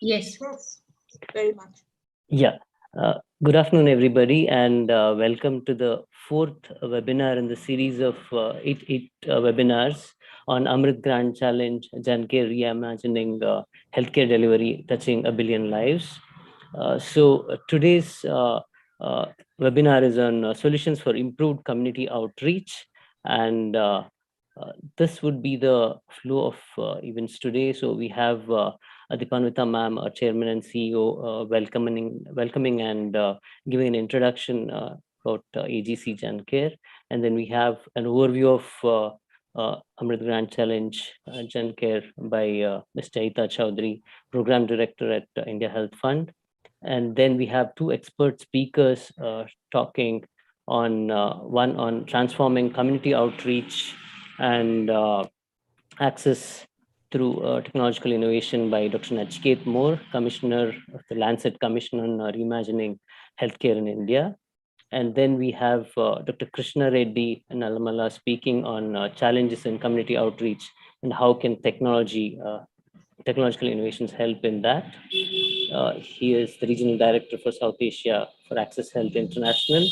Yes. Yes, very much. Yeah. Good afternoon, everybody, and welcome to the fourth webinar in the series of eight webinars on Amrit Grand Challenge, Jancare Reimagining Healthcare Delivery Touching a Billion Lives. Today's webinar is on solutions for improved community outreach, and this would be the flow of events today. So we have Dipanvita ma'am, our chairman and CEO, welcoming and giving an introduction about AGC Jancare, and then we have an overview of Amrit Grand Challenge Jancare by Mr. Aide Chowdhury, Program Director at India Health Fund. And then we have two expert speakers talking on one on transforming community outreach and access through technological innovation by Dr. Nachiket Moore, Commissioner of the Lancet Commission on Reimagining Healthcare in India. And then we have Dr. Krishna Reddy and Alamala speaking on challenges in community outreach and how can technological innovations help in that. He is the Regional Director for South Asia for Access Health International.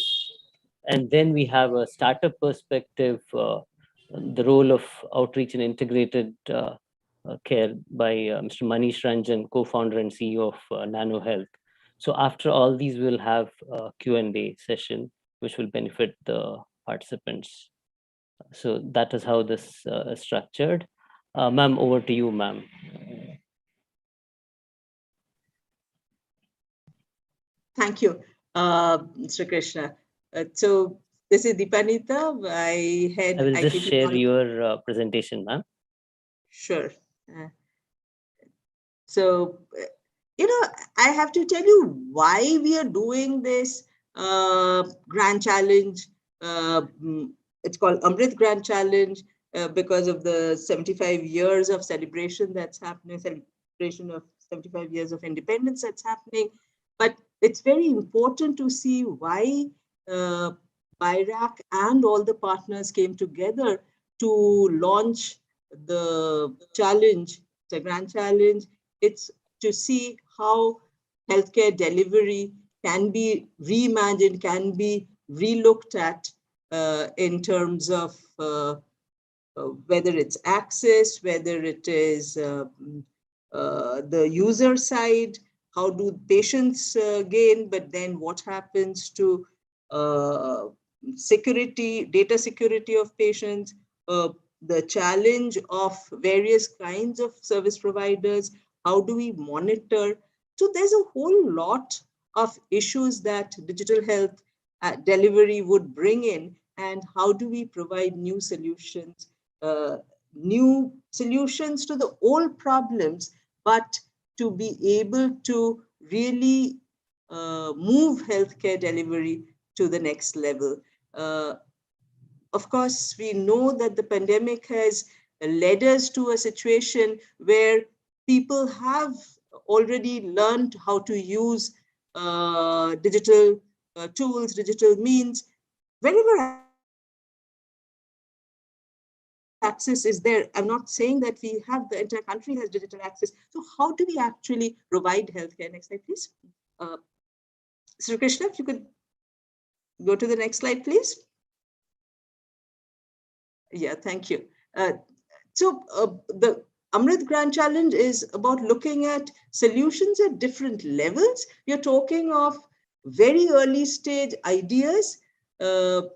And then we have a startup perspective, the role of outreach and integrated care by Mr. Manish Ranjan, co-founder and CEO of Nano Health. So after all these, we'll have a Q&A session, which will benefit the participants. So that is how this is structured. Ma'am, over to you, ma'am. Thank you, Mr. Krishna. So this is Dipanita. I will just ITT share your presentation, ma'am. Sure. So, I have to tell you why we are doing this Grand Challenge. It's called Amrit Grand Challenge because of the 75 years of celebration that's happening, celebration of 75 years of independence that's happening. But it's very important to see why BIRAC and all the partners came together to launch the challenge, the Grand Challenge. It's to see how healthcare delivery can be reimagined, can be relooked at in terms of whether it's access, whether it is the user side, how do patients gain, but then what happens to security, data security of patients, the challenge of various kinds of service providers, how do we monitor? So there's a whole lot of issues that digital health delivery would bring in, and how do we provide new solutions to the old problems, but to be able to really move healthcare delivery to the next level. Of course, we know that the pandemic has led us to a situation where people have already learned how to use digital tools, digital means. Wherever access is there, I'm not saying that we have the entire country has digital access. So how do we actually provide healthcare? Next slide, please. Sri Krishna, if you could go to the next slide, please. Yeah, thank you. The Amrit Grand Challenge is about looking at solutions at different levels. You're talking of very early stage ideas. BIRAC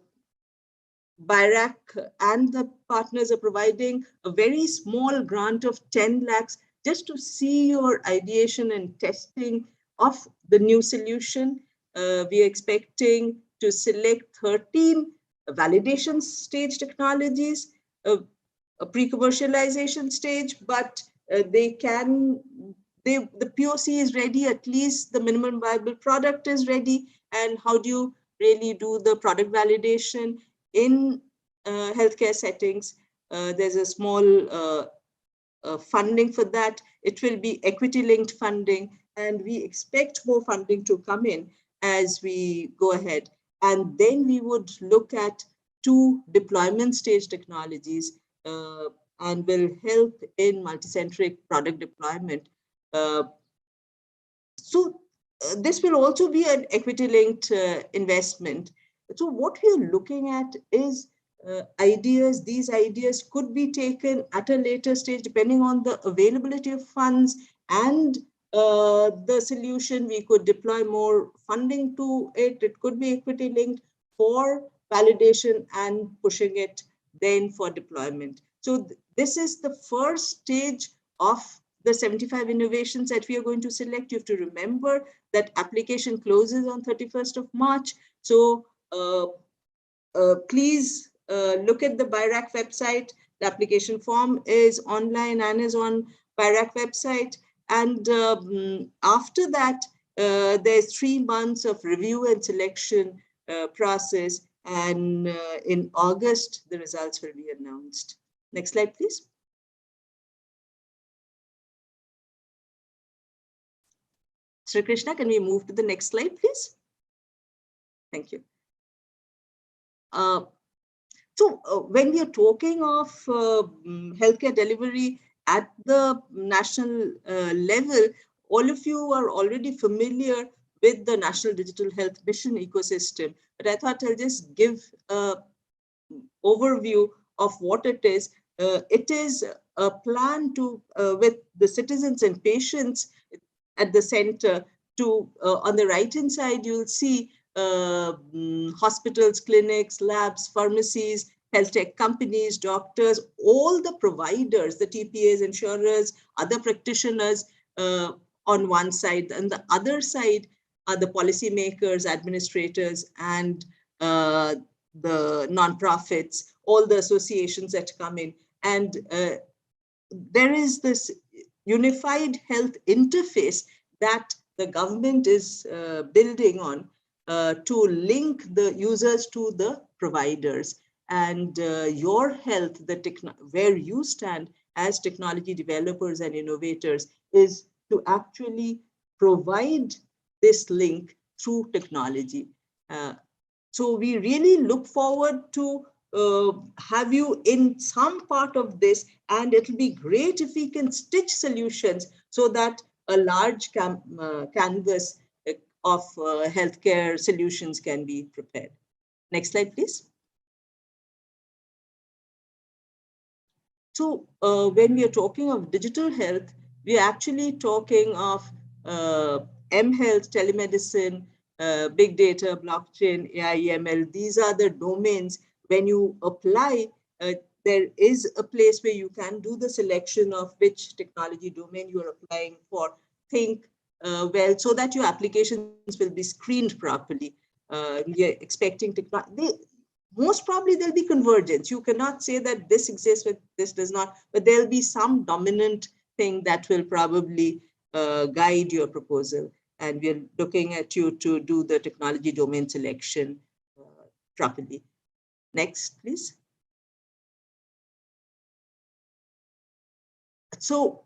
and the partners are providing a very small grant of 10 lakhs just to see your ideation and testing of the new solution. We are expecting to select 13 validation stage technologies, a pre-commercialization stage, but the POC is ready, at least the minimum viable product is ready. And how do you really do the product validation in healthcare settings? There's a small funding for that. It will be equity-linked funding, and we expect more funding to come in as we go ahead. And then we would look at 2 deployment stage technologies and will help in multicentric product deployment. So this will also be an equity-linked investment. So what we are looking at is ideas. These ideas could be taken at a later stage, depending on the availability of funds and the solution. We could deploy more funding to it. It could be equity-linked for validation and pushing it then for deployment. So this is the first stage of the 75 innovations that we are going to select. You have to remember that application closes on 31st of March. So please look at the BIRAC website. The application form is online and is on BIRAC website. And after that, there's 3 months of review and selection process. And in August, the results will be announced. Next slide, please. Sri Krishna, can we move to the next slide, please? Thank you. So when we are talking of healthcare delivery at the national level, all of you are already familiar with the National Digital Health Mission ecosystem. But I thought I'll just give an overview of what it is. It is a plan to, with the citizens and patients at the center, to, on the right-hand side, you'll see hospitals, clinics, labs, pharmacies, health tech companies, doctors, all the providers, the TPAs, insurers, other practitioners on one side. And the other side are the policymakers, administrators, and the nonprofits, all the associations that come in. And there is this unified health interface that the government is building on to link the users to the providers. And your health, where you stand as technology developers and innovators, is to actually provide this link through technology. So we really look forward to have you in some part of this, and it'll be great if we can stitch solutions so that a large canvas of healthcare solutions can be prepared. Next slide, please. So when we are talking of digital health, we are actually talking of mHealth, telemedicine, big data, blockchain, AI, ML. These are the domains. When you apply, there is a place where you can do the selection of which technology domain you are applying for. Think well, so that your applications will be screened properly. We are expecting technology. Most probably there'll be convergence. You cannot say that this exists, but this does not, but there'll be some dominant thing that will probably guide your proposal. And we're looking at you to do the technology domain selection properly. Next, please. So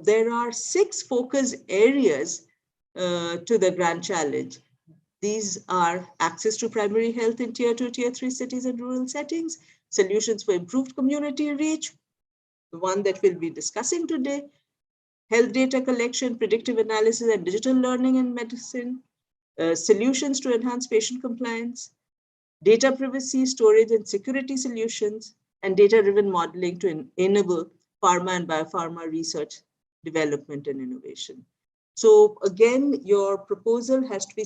there are 6 focus areas to the grand challenge. These are access to primary health in tier 2, tier 3 cities and rural settings, solutions for improved community reach, the one that we'll be discussing today, health data collection, predictive analysis, and digital learning in medicine, solutions to enhance patient compliance, data privacy, storage, and security solutions, and data-driven modeling to enable pharma and biopharma research, development, and innovation. So again, your proposal has to be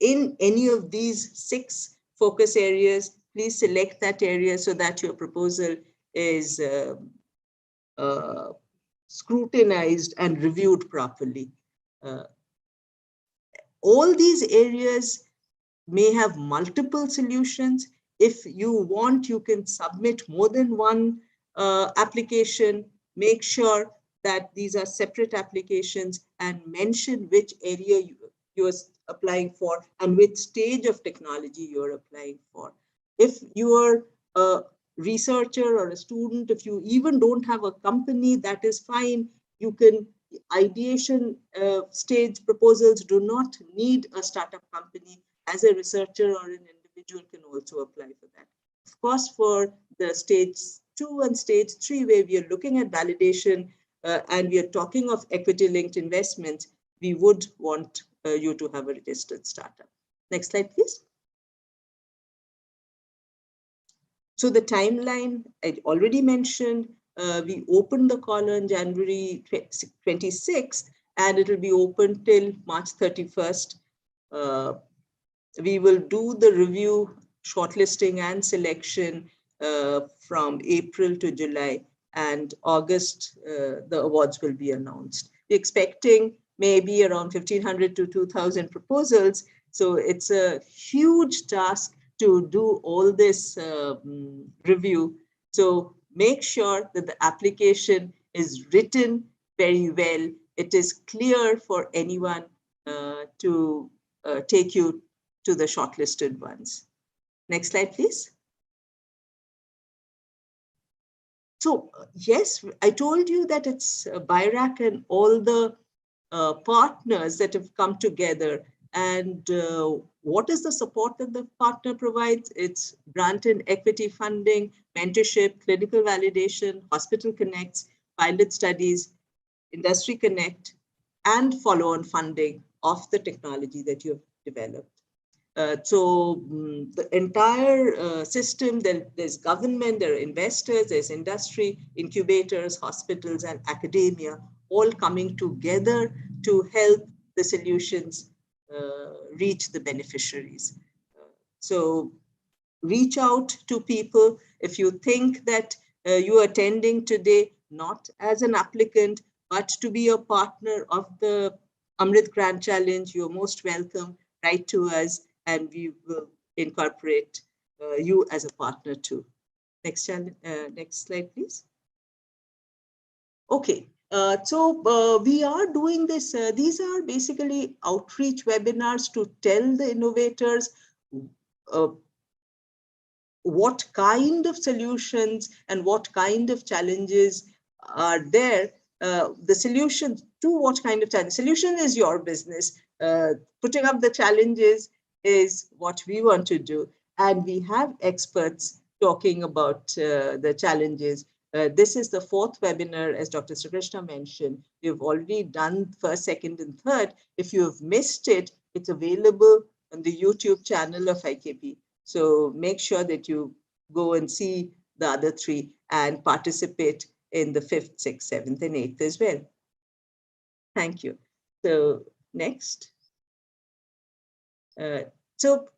in any of these 6 focus areas. Please select that area so that your proposal is scrutinized and reviewed properly. All these areas may have multiple solutions. If you want, you can submit more than one application. Make sure that these are separate applications and mention which area you are applying for and which stage of technology you're applying for. If you are a researcher or a student, if you even don't have a company, that is fine. You can, ideation stage proposals do not need a startup company. As a researcher or an individual can also apply for that. Of course, for the stage 2 and stage 3, where we are looking at validation and we are talking of equity-linked investments, we would want you to have a registered startup. Next slide, please. So the timeline I already mentioned, we opened the call on January 26th, and it will be open till March 31st. We will do the review, shortlisting and selection from April to July, and August, the awards will be announced. We're expecting maybe around 1,500 to 2,000 proposals. So it's a huge task to do all this review. So make sure that the application is written very well. It is clear for anyone to take you to the shortlisted ones. Next slide, please. So yes, I told you that it's BIRAC and all the partners that have come together. And what is the support that the partner provides? It's grant and equity funding, mentorship, clinical validation, hospital connects, pilot studies, industry connect, and follow-on funding of the technology that you've developed. The entire system, there's government, there are investors, there's industry, incubators, hospitals, and academia, all coming together to help the solutions reach the beneficiaries. So reach out to people. If you think that you are attending today, not as an applicant, but to be a partner of the Amrit Grant Challenge, you're most welcome. Write to us, and we will incorporate you as a partner too. Next slide, please. Okay, we are doing this. These are basically outreach webinars to tell the innovators what kind of solutions and what kind of challenges are there. The solution to what kind of challenge. Solution is your business. Putting up the challenges is what we want to do. And we have experts talking about the challenges. This is the fourth webinar, as Dr. Sri Krishna mentioned. We've already done first, second, and third. If you have missed it, it's available on the YouTube channel of IKP. So make sure that you go and see the other three and participate in the 5th, 6th, 7th, and 8th as well. Thank you. So next. So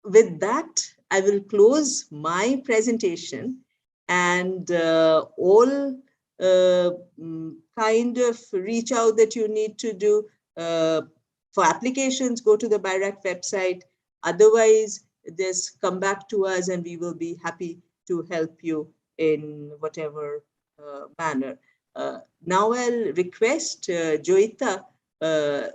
with that, I will close my presentation, and all kind of reach out that you need to do for applications, go to the BIRAC website. Otherwise, just come back to us and we will be happy to help you in whatever manner. Now I'll request Joyita, Dr.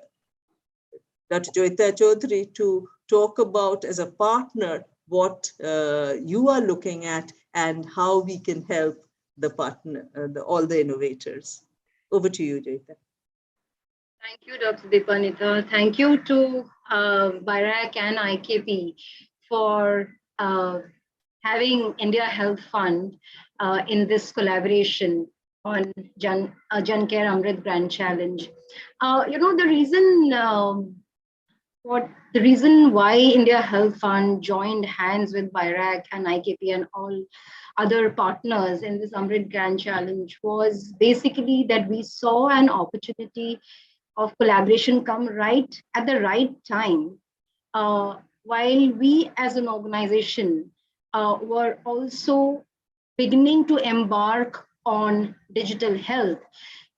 Joyita Chaudhary, to talk about, as a partner, what you are looking at and how we can help the partner, all the innovators. Over to you, Joyita. Thank you, Dr. Deepanita. Thank you to BIRAC and IKP for having India Health Fund in this collaboration on Jan Care Amrit Grant Challenge. The reason why India Health Fund joined hands with BIRAC and IKP and all other partners in this Amrit Grant Challenge was basically that we saw an opportunity of collaboration come right at the right time, while we as an organization were also beginning to embark on digital health,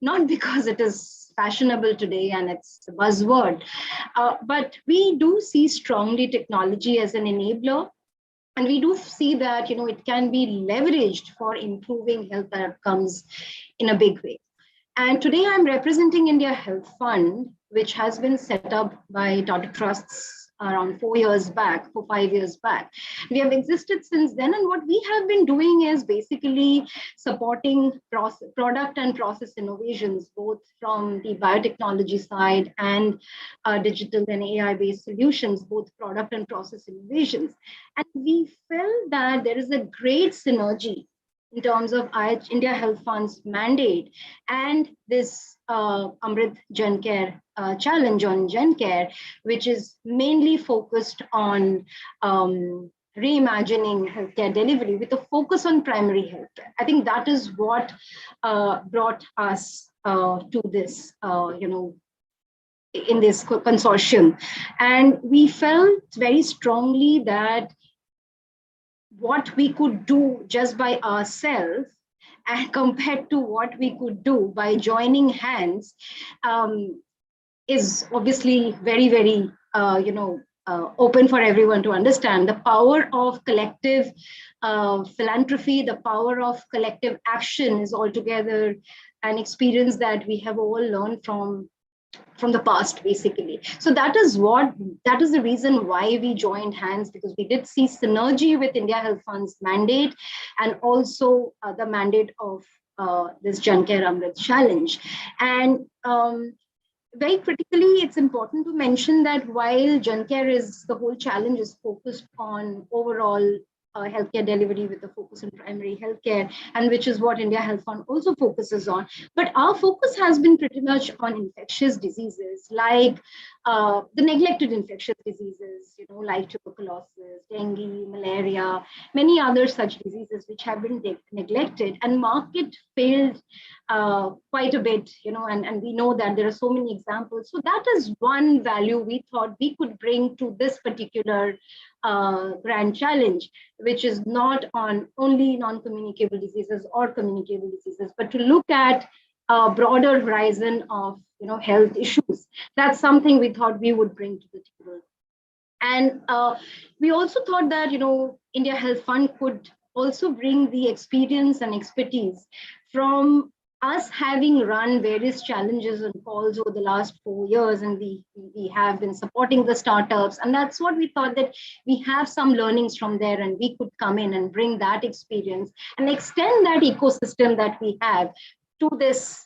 not because it is fashionable today and it's a buzzword, but we do see strongly technology as an enabler, and we do see that it can be leveraged for improving health outcomes in a big way. And today I'm representing India Health Fund, which has been set up by Tata Trusts around 5 years back. We have existed since then, and what we have been doing is basically supporting product and process innovations, both from the biotechnology side and digital and AI-based solutions, both product and process innovations. And we felt that there is a great synergy in terms of India Health Fund's mandate and this Amrit Gen Care challenge on Gen Care, which is mainly focused on reimagining healthcare delivery with a focus on primary healthcare. I think that is what brought us to this, in this consortium. And we felt very strongly that what we could do just by ourselves and compared to what we could do by joining hands is obviously very, very, open for everyone to understand. The power of collective philanthropy, the power of collective action is altogether an experience that we have all learned from the past, basically. So that is the reason why we joined hands, because we did see synergy with India Health Fund's mandate and also the mandate of this Jan Care Amrit challenge. And very critically, it's important to mention that while Jan Care is, the whole challenge is focused on overall healthcare delivery with a focus on primary healthcare, and which is what India Health Fund also focuses on. But our focus has been pretty much on infectious diseases, like the neglected infectious diseases, like tuberculosis, dengue, malaria, many other such diseases which have been neglected, and market failed quite a bit, and we know that there are so many examples. So that is one value we thought we could bring to this particular grand challenge, which is not on only non-communicable diseases or communicable diseases, but to look at a broader horizon of health issues. That's something we thought we would bring to the table. And we also thought that India Health Fund could also bring the experience and expertise from us having run various challenges and calls over the last 4 years, and we have been supporting the startups, and that's what we thought, that we have some learnings from there, and we could come in and bring that experience and extend that ecosystem that we have to this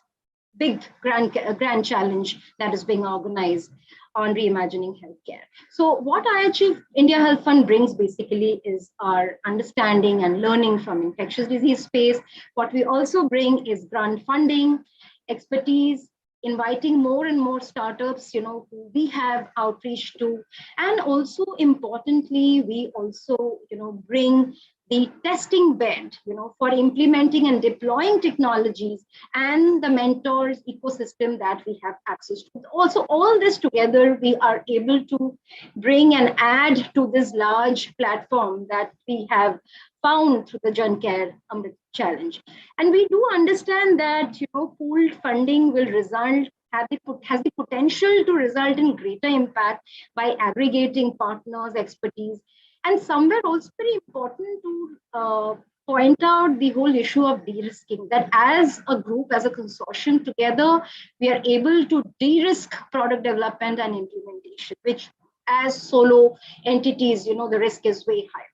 big grand challenge that is being organized on reimagining healthcare. So what IHF India Health Fund brings basically is our understanding and learning from infectious disease space. What we also bring is grant funding, expertise, inviting more and more startups, who we have outreach to, and also importantly, we also, bring the testing bed, for implementing and deploying technologies, and the mentors ecosystem that we have access to. Also, all this together, we are able to bring and add to this large platform that we have found through the Jan Care Amrit Challenge. And we do understand that, pooled funding will has the potential to result in greater impact by aggregating partners, expertise, and somewhere also very important to point out the whole issue of de-risking, that as a group, as a consortium together, we are able to de-risk product development and implementation, which as solo entities, the risk is way higher.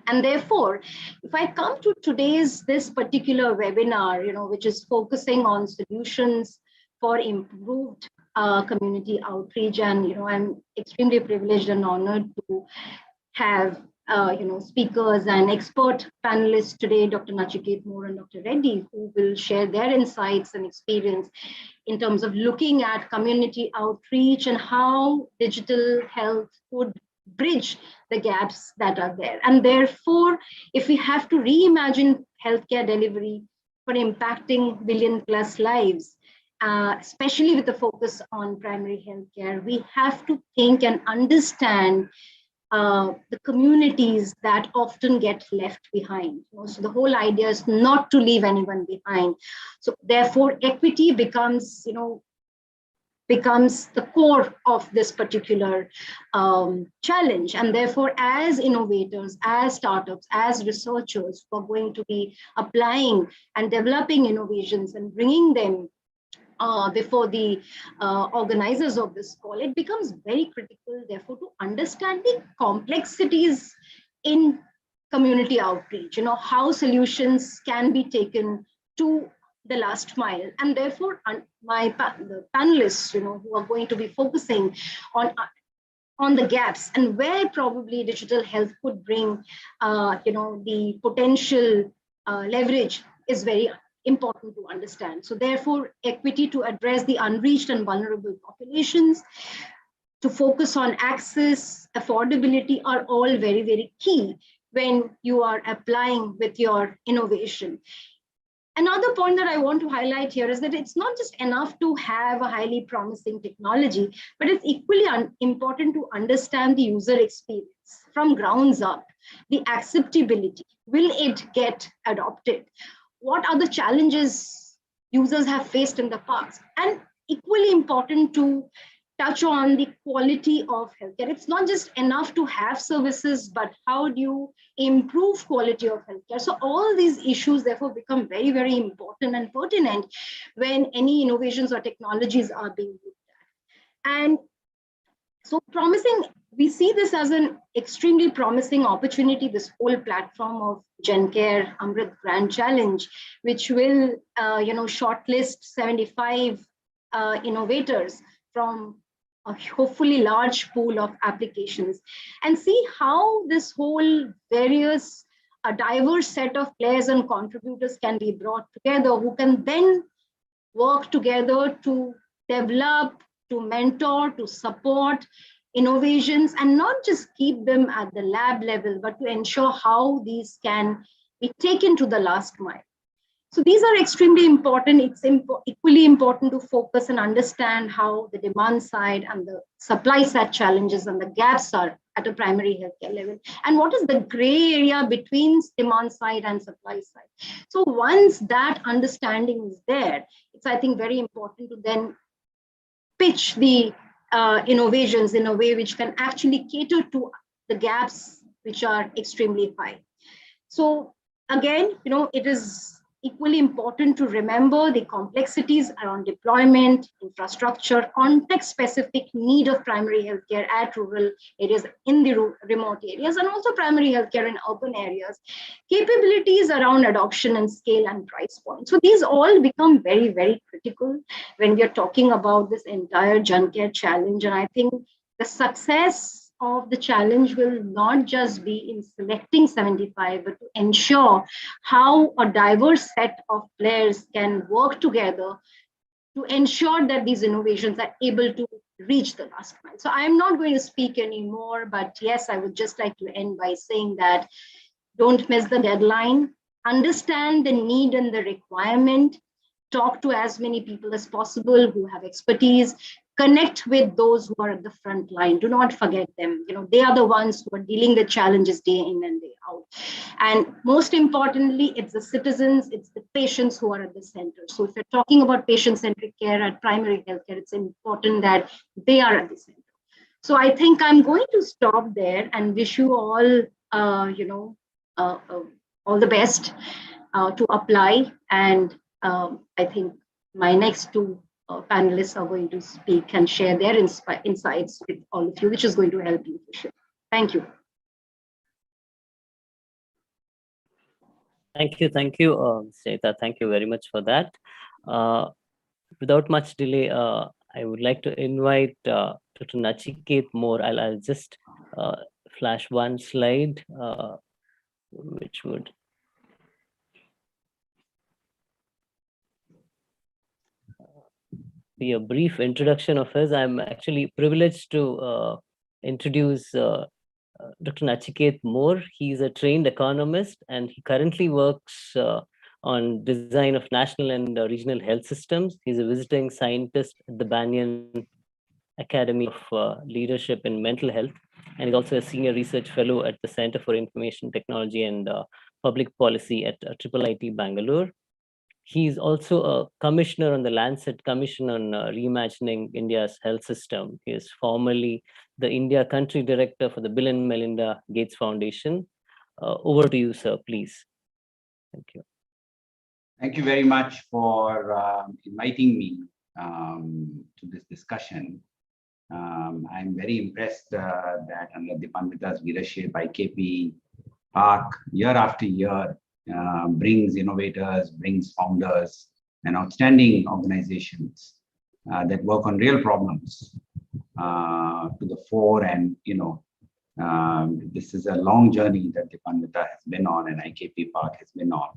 And therefore, if I come to this particular webinar, which is focusing on solutions for improved community outreach, and I'm extremely privileged and honored to have speakers and expert panelists today, Dr. Nachiket Moore and Dr. Reddy, who will share their insights and experience in terms of looking at community outreach and how digital health could bridge the gaps that are there. And therefore, if we have to reimagine healthcare delivery for impacting billion+ lives, especially with the focus on primary healthcare, we have to think and understand the communities that often get left behind. So the whole idea is not to leave anyone behind. So therefore, equity becomes the core of this particular challenge. And therefore, as innovators, as startups, as researchers who are going to be applying and developing innovations and bringing them before the organizers of this call, it becomes very critical, therefore, to understand the complexities in community outreach, how solutions can be taken to the last mile. And therefore, the panelists, who are going to be focusing on the gaps and where probably digital health could bring, the potential leverage is very important to understand. So therefore, equity to address the unreached and vulnerable populations, to focus on access, affordability are all very, very key when you are applying with your innovation. Another point that I want to highlight here is that it's not just enough to have a highly promising technology, but it's equally important to understand the user experience from grounds up, the acceptability. Will it get adopted? What are the challenges users have faced in the past? And equally important to touch on the quality of healthcare. It's not just enough to have services, but how do you improve quality of healthcare? So all these issues therefore become very, very important and pertinent when any innovations or technologies are being looked at. And so promising, we see this as an extremely promising opportunity, this whole platform of GenCare Amrit Grand Challenge, which will shortlist 75 innovators from a hopefully large pool of applications, and see how this whole various a diverse set of players and contributors can be brought together, who can then work together to develop, to mentor, to support innovations, and not just keep them at the lab level, but to ensure how these can be taken to the last mile. So these are extremely important. It's equally important to focus and understand how the demand side and the supply side challenges and the gaps are at a primary healthcare level. And what is the gray area between demand side and supply side? So once that understanding is there, it's, I think, very important to then pitch the innovations in a way which can actually cater to the gaps which are extremely high. So again, it is equally important to remember the complexities around deployment, infrastructure, context-specific need of primary healthcare at rural areas, in the remote areas, and also primary healthcare in urban areas, capabilities around adoption and scale and price point. So these all become very, very critical when we are talking about this entire GenCare challenge. And I think the success of the challenge will not just be in selecting 75, but to ensure how a diverse set of players can work together to ensure that these innovations are able to reach the last mile. So I am not going to speak anymore, but yes, I would just like to end by saying that don't miss the deadline, understand the need and the requirement, talk to as many people as possible who have expertise, connect with those who are at the front line. Do not forget them. They are the ones who are dealing with challenges day in and day out. And most importantly, it's the citizens, it's the patients who are at the center. So if you're talking about patient-centric care at primary healthcare, it's important that they are at the center. So I think I'm going to stop there and wish you all, all the best to apply. And I think my next two panelists are going to speak and share their insights with all of you, which is going to help you for sure. Thank you. Thank you, Seta. Thank you very much for that. Without much delay, I would like to invite Dr. Nachiket More. I'll just flash one slide, which would be a brief introduction of his. I'm actually privileged to introduce Dr. Nachiket More. He's a trained economist, and he currently works on design of national and regional health systems. He's a visiting scientist at the Banyan Academy of Leadership in Mental Health, and he's also a senior research fellow at the Center for Information Technology and Public Policy at IIIT Bangalore. He's also a commissioner on the Lancet Commission on Reimagining India's Health System. He is formerly the India Country Director for the Bill and Melinda Gates Foundation. Over to you, sir, please. Thank you. Thank you very much for inviting me to this discussion. I'm very impressed that under Dipanvita's leadership, IKP Park, year after year, brings innovators, brings founders, and outstanding organizations that work on real problems to the fore. And this is a long journey that Dipanvita has been on, and IKP Park has been on.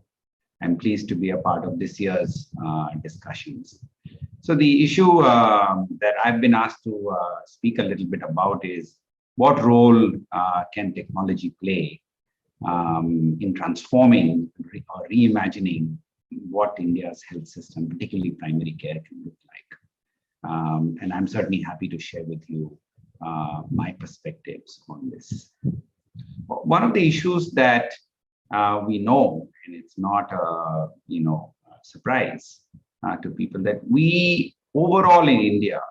I'm pleased to be a part of this year's discussions. So the issue that I've been asked to speak a little bit about is what role can technology play in transforming or reimagining what India's health system, particularly primary care, can look like. And I'm certainly happy to share with you my perspectives on this. One of the issues that we know, and it's not a surprise to people, that we overall in India,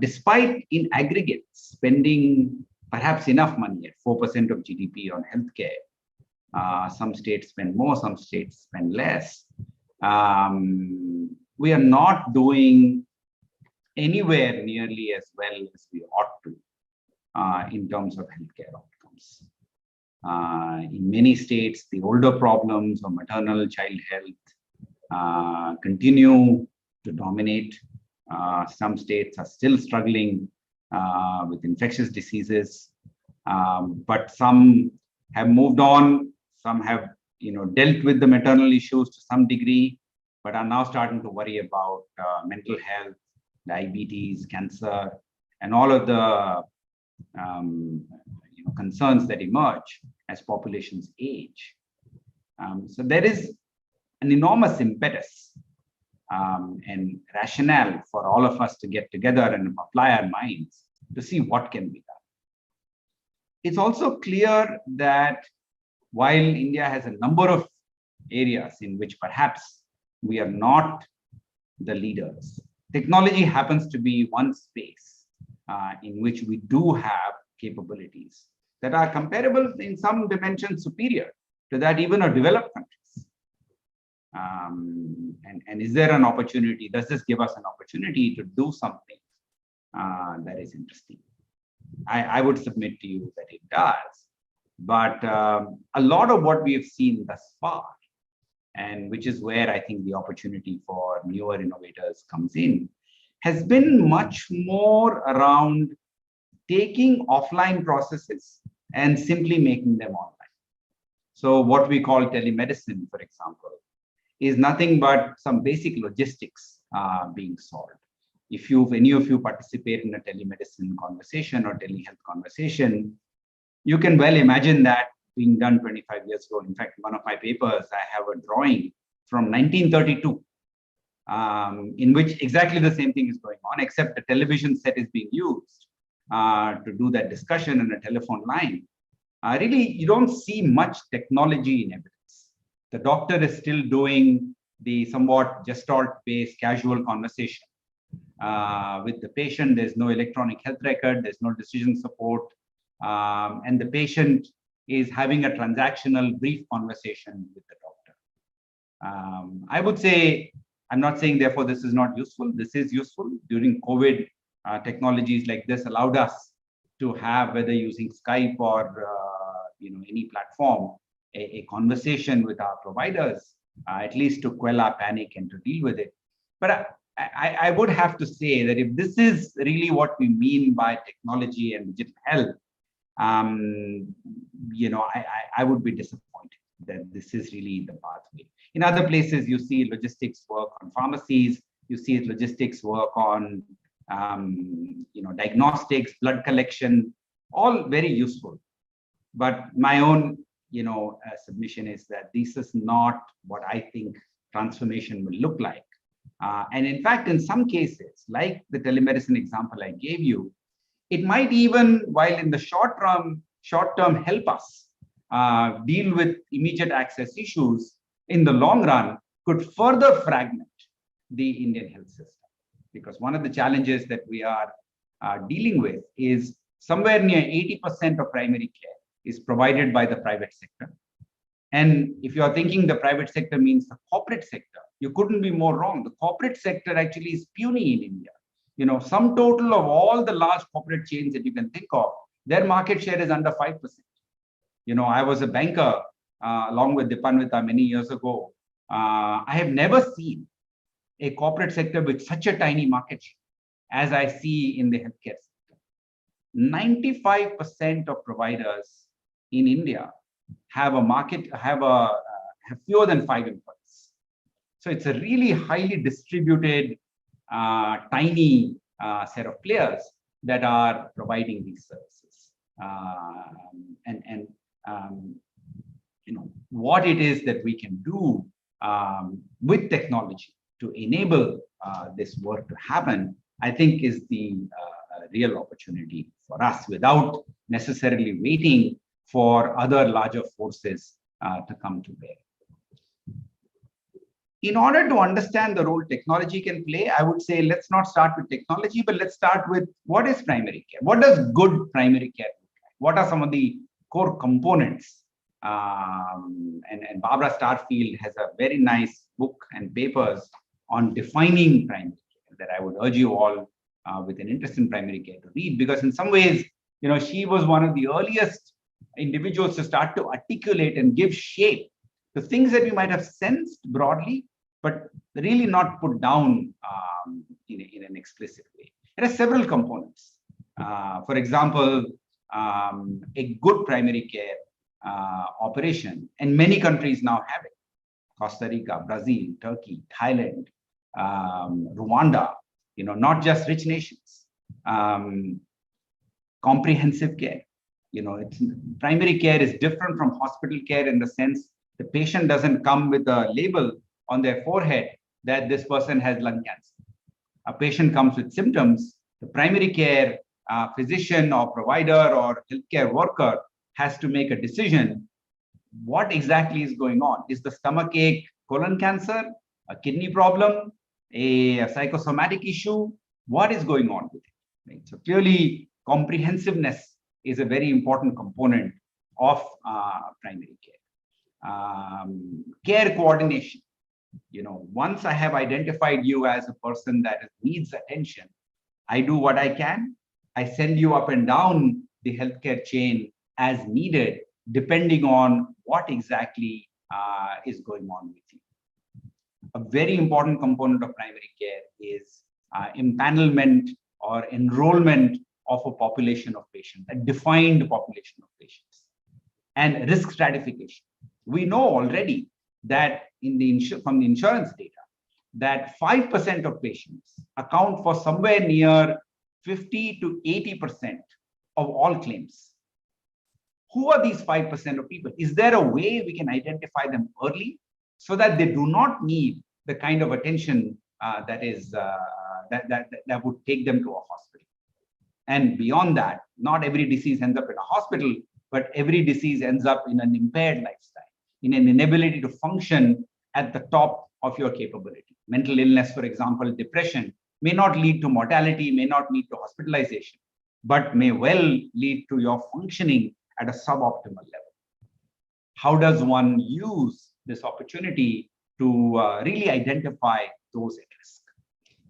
despite in aggregate spending perhaps enough money at 4% of GDP on healthcare, some states spend more, some states spend less. We are not doing anywhere nearly as well as we ought to in terms of healthcare outcomes. In many states, the older problems of maternal child health continue to dominate. Some states are still struggling with infectious diseases, but some have moved on. Some have, dealt with the maternal issues to some degree, but are now starting to worry about mental health, diabetes, cancer, and all of the concerns that emerge as populations age. So there is an enormous impetus and rationale for all of us to get together and apply our minds to see what can be done. It's also clear that while India has a number of areas in which perhaps we are not the leaders, technology happens to be one space in which we do have capabilities that are comparable, in some dimensions superior to that even of developed countries. And is there an opportunity? Does this give us an opportunity to do something that is interesting? I would submit to you that it does. But a lot of what we have seen thus far, and which is where I think the opportunity for newer innovators comes in, has been much more around taking offline processes and simply making them online. So what we call telemedicine, for example, is nothing but some basic logistics being solved. If any of you participate in a telemedicine conversation or telehealth conversation, you can well imagine that being done 25 years ago. In fact, one of my papers, I have a drawing from 1932 in which exactly the same thing is going on, except a television set is being used to do that discussion and a telephone line. Really, you don't see much technology in evidence. The doctor is still doing the somewhat gestalt-based casual conversation with the patient. There's no electronic health record, there's no decision support, and the patient is having a transactional brief conversation with the doctor. I would say, I'm not saying therefore this is not useful. This is useful. During COVID, technologies like this allowed us to have, whether using Skype or any platform, a conversation with our providers, at least to quell our panic and to deal with it. But I would have to say that if this is really what we mean by technology and digital health, I would be disappointed that this is really the pathway. In other places, you see logistics work on pharmacies, you see logistics work on diagnostics, blood collection, all very useful. But my own submission is that this is not what I think transformation will look like. And in fact, in some cases, like the telemedicine example I gave you, it might even, while in the short term help us deal with immediate access issues, in the long run could further fragment the Indian health system. Because one of the challenges that we are dealing with is somewhere near 80% of primary care is provided by the private sector. And if you are thinking the private sector means the corporate sector, you couldn't be more wrong. The corporate sector actually is puny in India. Sum total of all the large corporate chains that you can think of, their market share is under 5%. I was a banker along with Dipanvita many years ago. I have never seen a corporate sector with such a tiny market share as I see in the healthcare sector. 95% of providers in India have a have fewer than 5 employees. So it's a really highly distributed, tiny set of players that are providing these services. What it is that we can do with technology to enable this work to happen, I think is the real opportunity for us, without necessarily waiting for other larger forces to come to bear. In order to understand the role technology can play, I would say let's not start with technology, but let's start with what is primary care? What does good primary care look like? What are some of the core components? And Barbara Starfield has a very nice book and papers on defining primary care that I would urge you all with an interest in primary care to read, because in some ways, she was one of the earliest individuals to start to articulate and give shape to things that we might have sensed broadly, but really not put down in an explicit way. There are several components. For example, a good primary care operation, and many countries now have it. Costa Rica, Brazil, Turkey, Thailand, Rwanda, not just rich nations. Comprehensive care. Primary care is different from hospital care in the sense the patient doesn't come with a label on their forehead that this person has lung cancer. A patient comes with symptoms. The primary care physician or provider or healthcare worker has to make a decision. What exactly is going on? Is the stomach ache colon cancer, a kidney problem, a psychosomatic issue? What is going on with it? Right? So clearly, comprehensiveness is a very important component of primary care. Care coordination. Once I have identified you as a person that needs attention, I do what I can. I send you up and down the healthcare chain as needed, depending on what exactly is going on with you. A very important component of primary care is empanelment or enrollment of a population of patients, a defined population of patients, and risk stratification. We know already that from the insurance data, that 5% of patients account for somewhere near 50 to 80% of all claims. Who are these 5% of people? Is there a way we can identify them early so that they do not need the kind of attention that would take them to a hospital? And beyond that, not every disease ends up in a hospital, but every disease ends up in an impaired lifestyle, in an inability to function at the top of your capability. Mental illness, for example, depression, may not lead to mortality, may not lead to hospitalization, but may well lead to your functioning at a suboptimal level. How does one use this opportunity to really identify those at risk?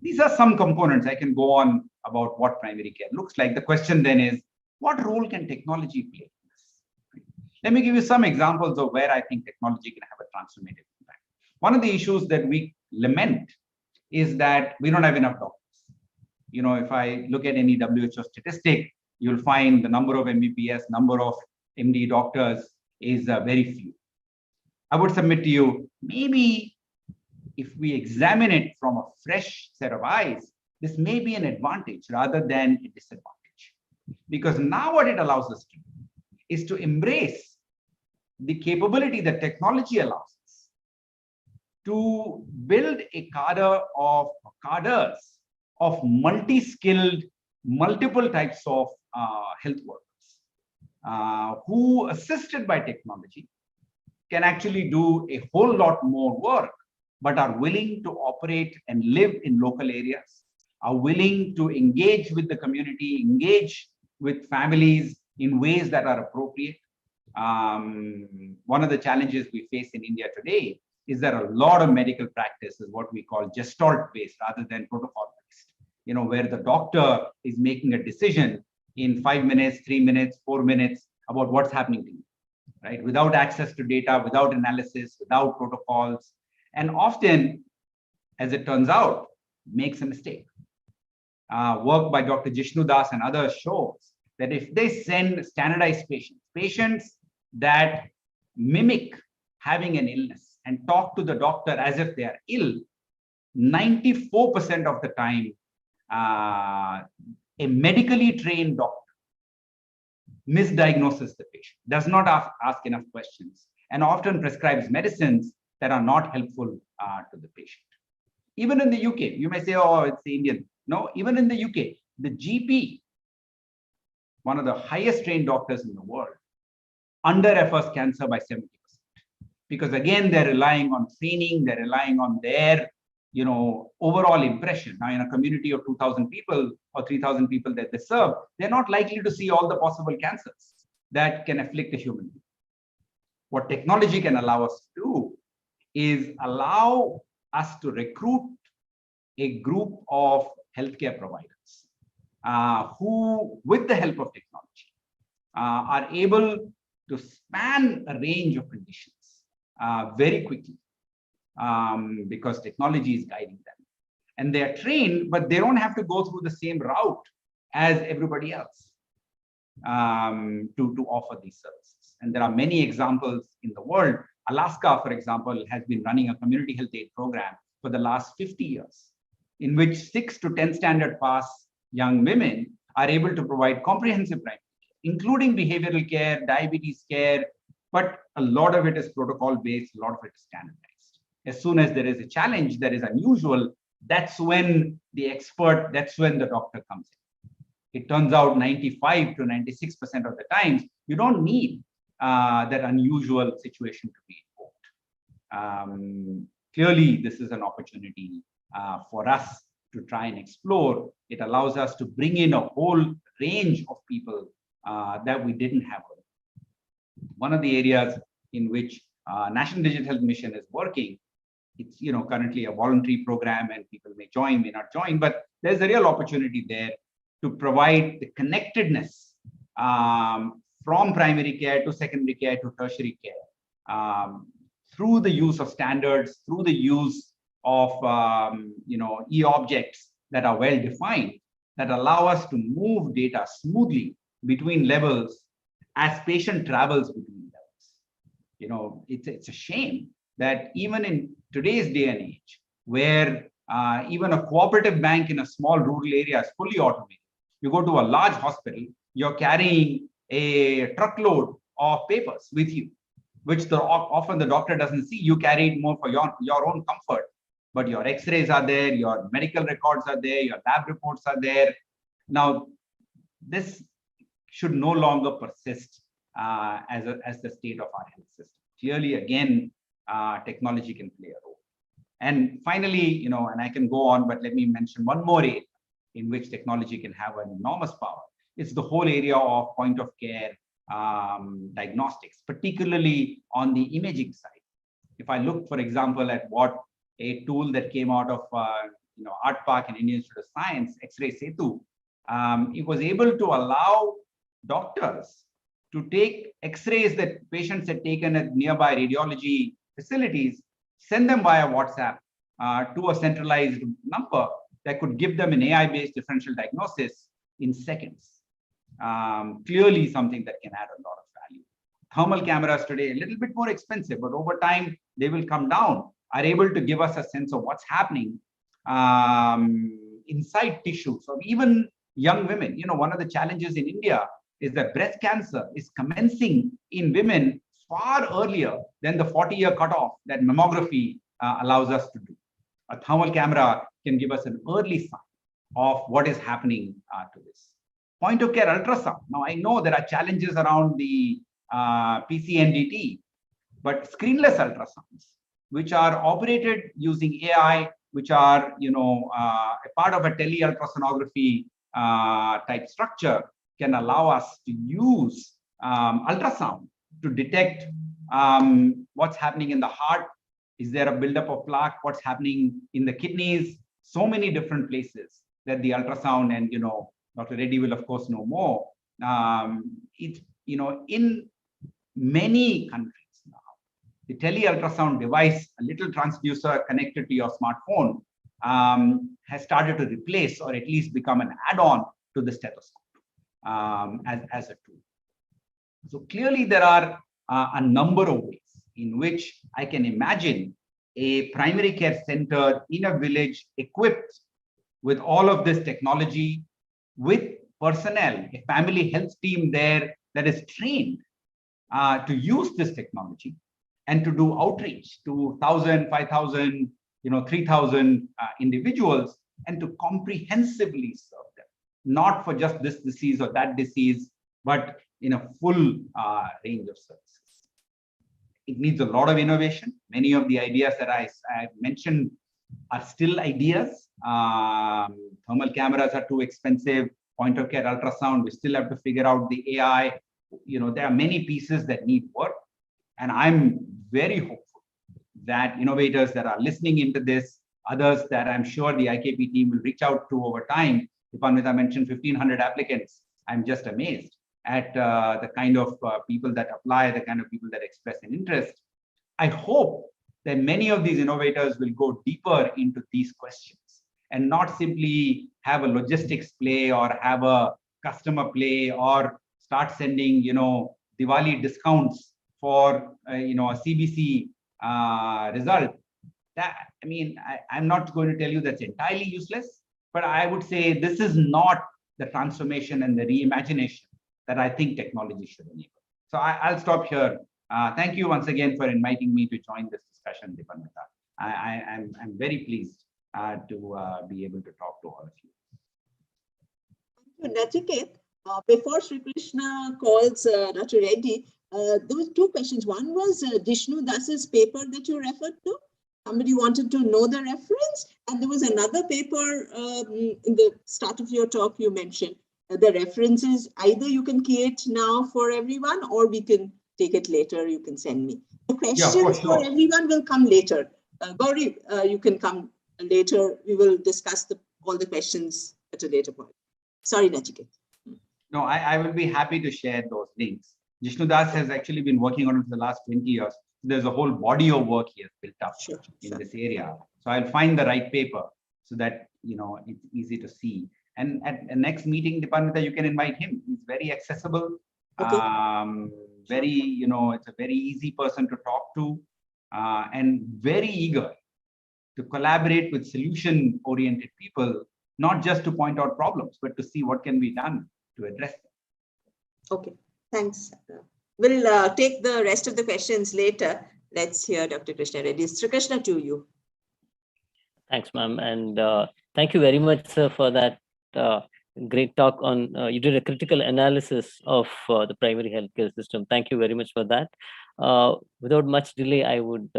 These are some components. I can go on about what primary care looks like. The question then is, what role can technology play in this? Let me give you some examples of where I think technology can have a transformative impact. One of the issues that we lament is that we don't have enough doctors. If I look at any WHO statistic, you'll find the number of MBBS, number of MD doctors is very few. I would submit to you, maybe if we examine it from a fresh set of eyes, this may be an advantage rather than a disadvantage. Because now what it allows us to do is to embrace the capability that technology allows us to build a cadres of multi-skilled, multiple types of health workers who, assisted by technology, can actually do a whole lot more work, but are willing to operate and live in local areas, are willing to engage with the community, engage with families in ways that are appropriate. One of the challenges we face in India today is that a lot of medical practice is what we call gestalt-based rather than protocol-based, where the doctor is making a decision in 5 minutes, 3 minutes, 4 minutes about what's happening to you, right? Without access to data, without analysis, without protocols, and often, as it turns out, makes a mistake. Work by Dr. Jishnu Das and others shows that if they send standardized patients that mimic having an illness and talk to the doctor as if they are ill, 94% of the time, a medically trained doctor misdiagnoses the patient, does not ask enough questions, and often prescribes medicines that are not helpful to the patient. Even in the UK, you may say, oh, it's the Indian. No, even in the UK, the GP, one of the highest trained doctors in the world, under-refers cancer by 70%. Because again, they're relying on training, they're relying on their overall impression. Now, in a community of 2,000 people or 3,000 people that they serve, they're not likely to see all the possible cancers that can afflict a human being. What technology can allow us to do is allow us to recruit a group of healthcare providers who, with the help of technology, are able to span a range of conditions very quickly, because technology is guiding them. And they are trained, but they don't have to go through the same route as everybody else to offer these services. And there are many examples in the world. Alaska, for example, has been running a community health aid program for the last 50 years, in which 6 to 10 standard pass young women are able to provide comprehensive primary care, including behavioral care, diabetes care, but a lot of it is protocol based, a lot of it is standardized. As soon as there is a challenge that is unusual, that's when the expert, that's when the doctor comes in. It turns out 95 to 96% of the times, you don't need that unusual situation to be invoked. Clearly, this is an opportunity for us to try and explore. It allows us to bring in a whole range of people that we didn't have earlier. One of the areas in which National Digital Health Mission is working, it's currently a voluntary program and people may join, may not join, but there's a real opportunity there to provide the connectedness from primary care to secondary care to tertiary care through the use of standards, through the use of e-objects that are well defined, that allow us to move data smoothly between levels as patient travels between levels. It's a shame that even in today's day and age, where even a cooperative bank in a small rural area is fully automated, you go to a large hospital, you're carrying a truckload of papers with you, which often the doctor doesn't see. You carry it more for your own comfort, but your x-rays are there, your medical records are there, your lab reports are there. Now, this should no longer persist as the state of our health system. Clearly, again, technology can play a role. And finally, and I can go on, but let me mention one more area in which technology can have an enormous power. It's the whole area of point of care diagnostics, particularly on the imaging side. If I look, for example, at what a tool that came out of Art Park and Indian Institute of Science, X-ray Setu, it was able to allow doctors to take X-rays that patients had taken at nearby radiology facilities, send them via WhatsApp to a centralized number that could give them an AI-based differential diagnosis in seconds. Clearly something that can add a lot of value. Thermal cameras today, a little bit more expensive, but over time they will come down, are able to give us a sense of what's happening inside tissues of even young women. One of the challenges in India is that breast cancer is commencing in women far earlier than the 40-year cutoff that mammography allows us to do. A thermal camera can give us an early sign of what is happening to this. Point of care ultrasound. Now, I know there are challenges around the PCNDT, but screenless ultrasounds, which are operated using AI, which are a part of a tele-ultrasonography type structure, can allow us to use ultrasound to detect what's happening in the heart. Is there a buildup of plaque? What's happening in the kidneys? So many different places that the ultrasound, and Dr. Reddy will of course know more. In many countries now, the tele-ultrasound device, a little transducer connected to your smartphone, has started to replace or at least become an add-on to the stethoscope as a tool. So clearly there are a number of ways in which I can imagine a primary care center in a village equipped with all of this technology, with personnel, a family health team there that is trained to use this technology and to do outreach to 1,000, 5,000, 3,000 individuals, and to comprehensively serve them, not for just this disease or that disease, but in a full range of services. It needs a lot of innovation. Many of the ideas that I mentioned are still ideas. Thermal cameras are too expensive. Point of care ultrasound, we still have to figure out the AI. There are many pieces that need work. And I'm very hopeful that innovators that are listening into this, others that I'm sure the IKP team will reach out to over time. Dipanvita mentioned 1,500 applicants. I'm just amazed at the kind of people that apply, the kind of people that express an interest. I hope that many of these innovators will go deeper into these questions and not simply have a logistics play or have a customer play or start sending, Diwali discounts for, a CBC result. I'm not going to tell you that's entirely useless, but I would say this is not the transformation and the reimagination that I think technology should enable. So I'll stop here. Thank you once again for inviting me to join this discussion, Dipanvita. I'm very pleased to be able to talk to all of you. Thank you, Nachiket. Before Sri Krishna calls Dr. Reddy, there were two questions. One was Jishnu Das's paper that you referred to. Somebody wanted to know the reference. And there was another paper in the start of your talk you mentioned. The references, either you can create now for everyone or we can take it later, you can send me. The questions for everyone will come later. Gauri, you can come later. We will discuss all the questions at a later point. Sorry, Nachiket. No, I will be happy to share those links. Jishnu Das has actually been working on it for the last 20 years. There's a whole body of work he has built up in this area. So I'll find the right paper so that, it's easy to see. And at the next meeting, Dipanvita, you can invite him. He's very accessible, it's a very easy person to talk to, and very eager to collaborate with solution-oriented people, not just to point out problems, but to see what can be done to address them. Okay, thanks. We'll take the rest of the questions later. Let's hear Dr. Krishna Reddy. Sri Krishna, to you. Thanks, ma'am. And thank you very much, sir, for that great talk on, you did a critical analysis of the primary healthcare system. Thank you very much for that. Without much delay, I would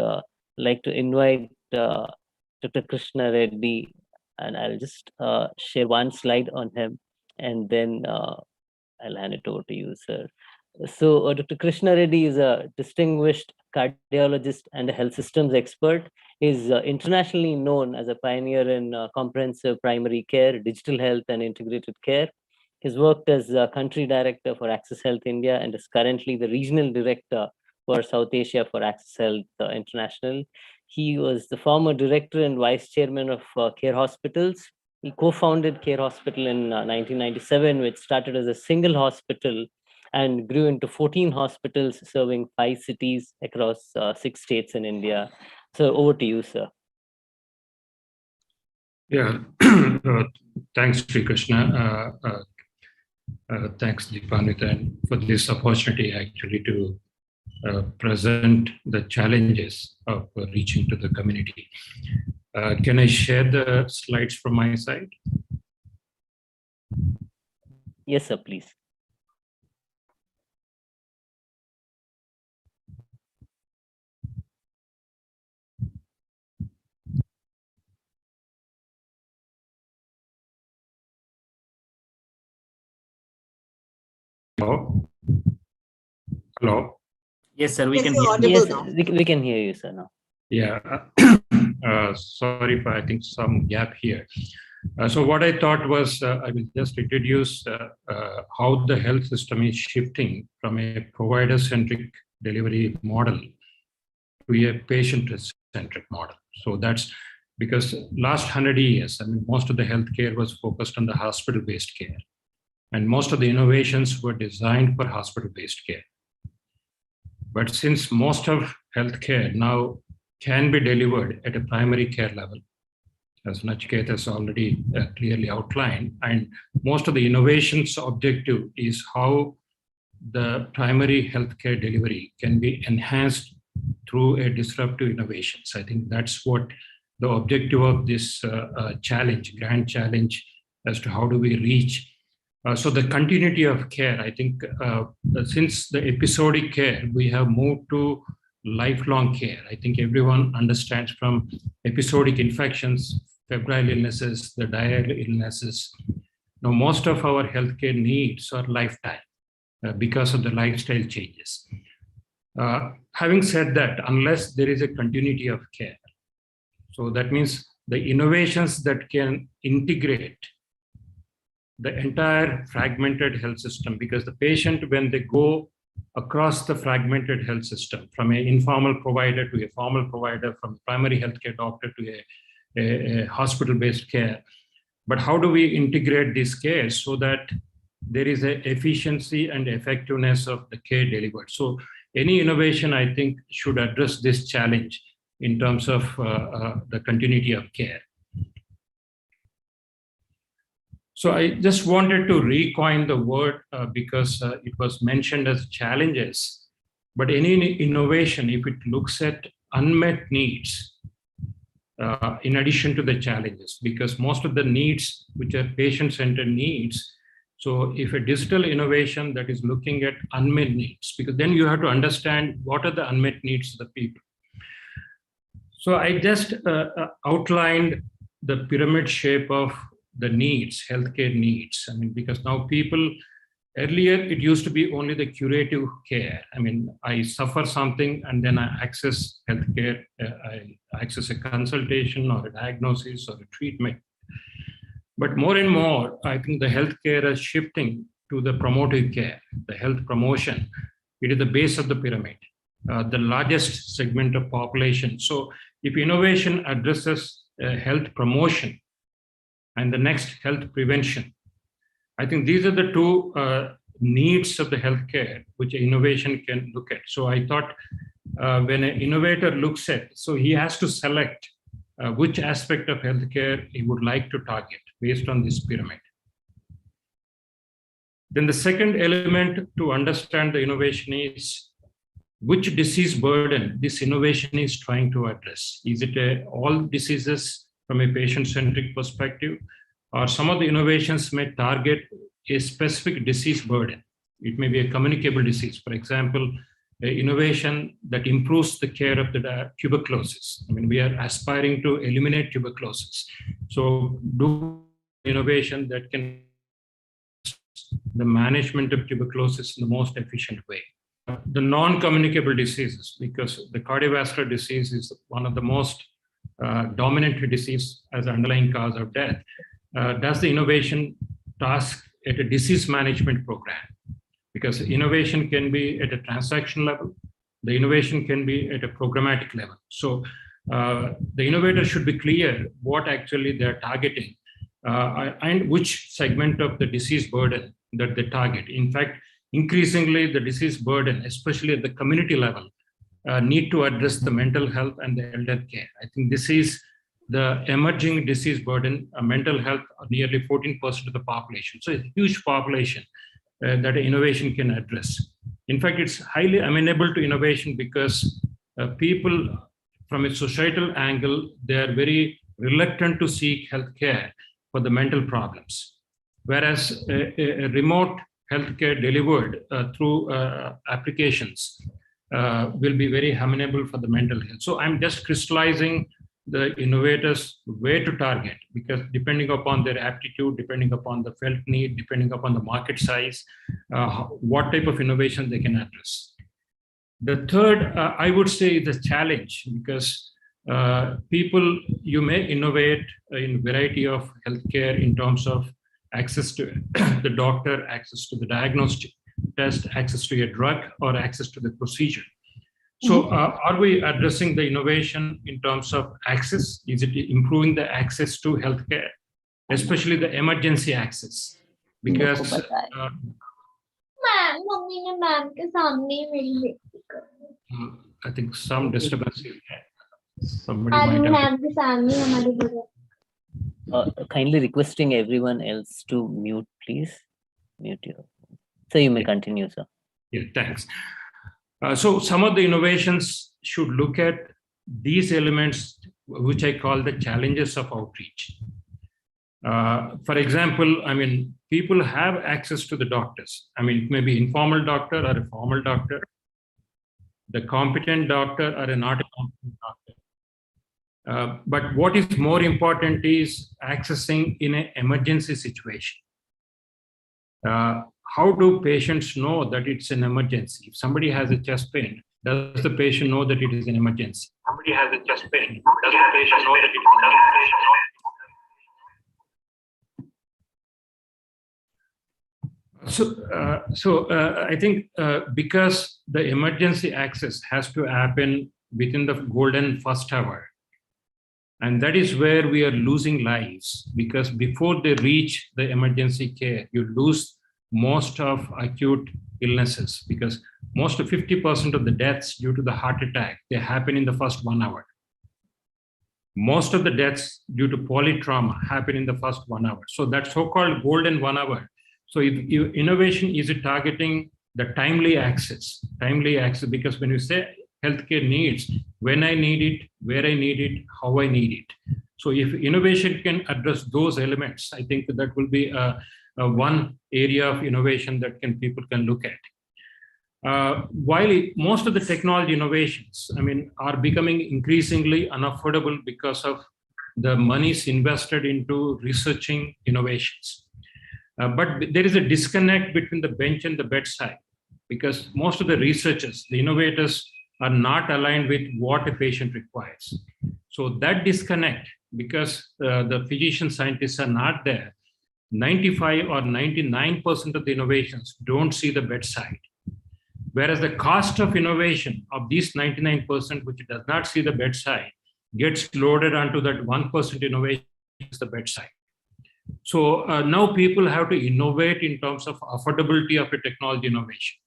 like to invite Dr. Krishna Reddy, and I'll just share one slide on him, and then I'll hand it over to you, sir. So Dr. Krishna Reddy is a distinguished cardiologist and a health systems expert. He's internationally known as a pioneer in comprehensive primary care, digital health, and integrated care. He's worked as a country director for Access Health India and is currently the regional director for South Asia for Access Health International. He was the former director and vice chairman of Care Hospitals. He co-founded Care Hospital in 1997, which started as a single hospital and grew into 14 hospitals serving 5 cities across 6 states in India. So over to you, sir. Yeah, thanks, Sri Krishna. Thanks, Dipanvita, for this opportunity actually to present the challenges of reaching to the community. Can I share the slides from my side? Yes, sir, please. Hello? Hello? Yes, sir, we can we can hear you, sir, now. Yeah, sorry for, I think, some gap here. So what I thought was I will just introduce how the health system is shifting from a provider-centric delivery model to a patient-centric model. So that's because last 100 years, most of the healthcare was focused on the hospital-based care. And most of the innovations were designed for hospital-based care. But since most of healthcare now can be delivered at a primary care level, as Nachiket has already clearly outlined. And most of the innovations objective is how the primary healthcare delivery can be enhanced through a disruptive innovations. I think that's what the objective of this grand challenge as to how do we reach. So the continuity of care, I think since the episodic care, we have moved to lifelong care. I think everyone understands from episodic infections, febrile illnesses, the diarrheal illnesses. Now, most of our healthcare needs are lifetime because of the lifestyle changes. Having said that, unless there is a continuity of care, so that means the innovations that can integrate the entire fragmented health system, because the patient, when they go across the fragmented health system, from an informal provider to a formal provider, from primary healthcare doctor to a hospital-based care, but how do we integrate this care so that there is a efficiency and effectiveness of the care delivered? So any innovation, I think, should address this challenge in terms of the continuity of care. So I just wanted to recoin the word because it was mentioned as challenges, but any innovation, if it looks at unmet needs, in addition to the challenges, because most of the needs, which are patient-centered needs, so if a digital innovation that is looking at unmet needs, because then you have to understand what are the unmet needs of the people. So I just outlined the pyramid shape of the needs, healthcare needs. I mean, because now people, earlier it used to be only the curative care. I mean, I suffer something and then I access healthcare, I access a consultation or a diagnosis or a treatment. But more and more, I think the healthcare is shifting to the promotive care, the health promotion. It is the base of the pyramid, the largest segment of population. So if innovation addresses health promotion and the next health prevention, I think these are the two needs of the healthcare which innovation can look at. So I thought when an innovator looks at, so he has to select which aspect of healthcare he would like to target based on this pyramid. Then the second element to understand the innovation is which disease burden this innovation is trying to address. Is it all diseases from a patient-centric perspective, or some of the innovations may target a specific disease burden? It may be a communicable disease. For example, innovation that improves the care of the tuberculosis. I mean, we are aspiring to eliminate tuberculosis. So do innovation that can the management of tuberculosis in the most efficient way. The non-communicable diseases, because the cardiovascular disease is one of the most dominant disease as underlying cause of death. Does the innovation task at a disease management program? Because innovation can be at a transaction level, the innovation can be at a programmatic level. So the innovator should be clear what actually they're targeting and which segment of the disease burden that they target. In fact, increasingly the disease burden, especially at the community level, need to address the mental health and the elder care. I think this is the emerging disease burden, mental health, nearly 14% of the population. So it's a huge population that innovation can address. In fact, it's highly amenable to innovation because people from a societal angle, they are very reluctant to seek healthcare for the mental problems. Whereas a remote healthcare delivered through applications will be very amenable for the mental health. So I'm just crystallizing the innovators where to target, because depending upon their aptitude, depending upon the felt need, depending upon the market size, what type of innovation they can address. The third, I would say, is the challenge, because people, you may innovate in variety of healthcare in terms of access to the doctor, access to the diagnostic test, access to a drug, or access to the procedure. So are we addressing the innovation in terms of access? Is it improving the access to healthcare, especially the emergency access? Because I think some disturbance is there. Somebody might have. Kindly requesting everyone else to mute, please. Mute your. So you may continue, sir. Yeah, thanks. So some of the innovations should look at these elements, which I call the challenges of outreach. For example, I mean, people have access to the doctors. I mean, it may be informal doctor or a formal doctor, the competent doctor or a not a competent doctor. But what is more important is accessing in an emergency situation. How do patients know that it's an emergency? If somebody has a chest pain, does the patient know that it is an emergency? Somebody has a chest pain, does the patient know that it is an emergency? So I think because the emergency access has to happen within the golden first hour, and that is where we are losing lives, because before they reach the emergency care, you lose most of acute illnesses, because most of 50% of the deaths due to the heart attack, they happen in the first 1 hour. Most of the deaths due to polytrauma happen in the first 1 hour. So that so-called golden 1 hour. So if innovation is targeting the timely access, because when you say healthcare needs, when I need it, where I need it, how I need it. So if innovation can address those elements, I think that will be one area of innovation that people can look at. While most of the technology innovations, I mean, are becoming increasingly unaffordable because of the monies invested into researching innovations. But there is a disconnect between the bench and the bedside, because most of the researchers, the innovators, are not aligned with what a patient requires. So that disconnect, because the physician scientists are not there, 95 or 99% of the innovations don't see the bedside. Whereas the cost of innovation of these 99%, which does not see the bedside, gets loaded onto that 1% innovation, is the bedside. So now people have to innovate in terms of affordability of a technology innovation.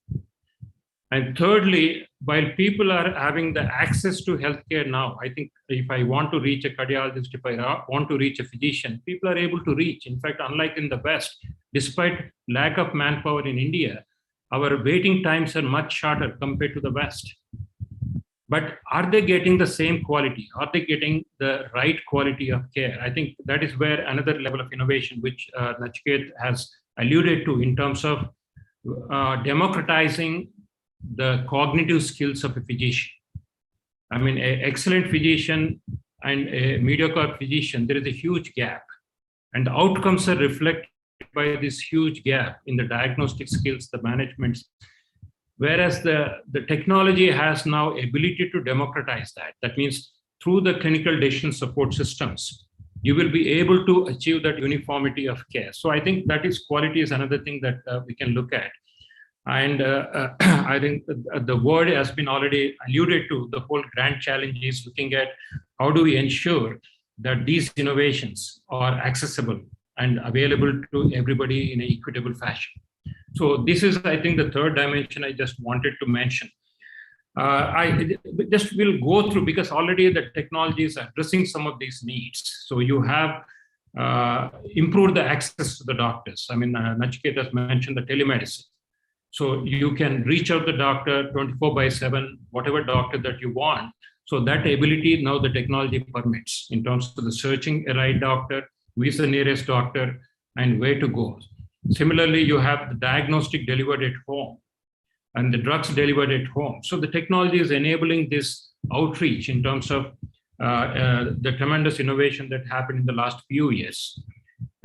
And thirdly, while people are having the access to healthcare now, I think if I want to reach a cardiologist, if I want to reach a physician, people are able to reach. In fact, unlike in the West, despite lack of manpower in India, our waiting times are much shorter compared to the West. But are they getting the same quality? Are they getting the right quality of care? I think that is where another level of innovation, which Nachiket has alluded to in terms of democratizing the cognitive skills of a physician. I mean, an excellent physician and a mediocre physician, there is a huge gap. And the outcomes are reflected by this huge gap in the diagnostic skills, the management. Whereas the technology has now ability to democratize that. That means through the clinical decision support systems, you will be able to achieve that uniformity of care. So I think that is quality is another thing that we can look at. And I think the word has been already alluded to. The whole grand challenge is looking at how do we ensure that these innovations are accessible and available to everybody in an equitable fashion. So this is, I think, the third dimension I just wanted to mention. I just will go through, because already the technology is addressing some of these needs. So you have improved the access to the doctors. I mean, Nachiket has mentioned the telemedicine. So you can reach out the doctor 24/7, whatever doctor that you want. So that ability now the technology permits in terms of the searching a right doctor, who is the nearest doctor, and where to go. Similarly, you have the diagnostic delivered at home and the drugs delivered at home. So the technology is enabling this outreach in terms of the tremendous innovation that happened in the last few years.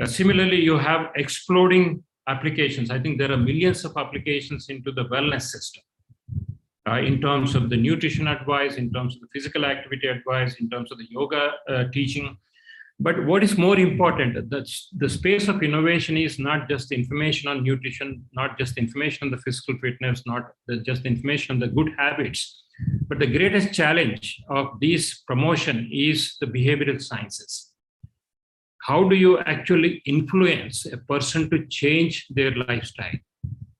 Similarly, you have exploding applications. I think there are millions of applications into the wellness system in terms of the nutrition advice, in terms of the physical activity advice, in terms of the yoga teaching. But what is more important, the space of innovation is not just information on nutrition, not just information on the physical fitness, not just information on the good habits, but the greatest challenge of this promotion is the behavioral sciences. How do you actually influence a person to change their lifestyle?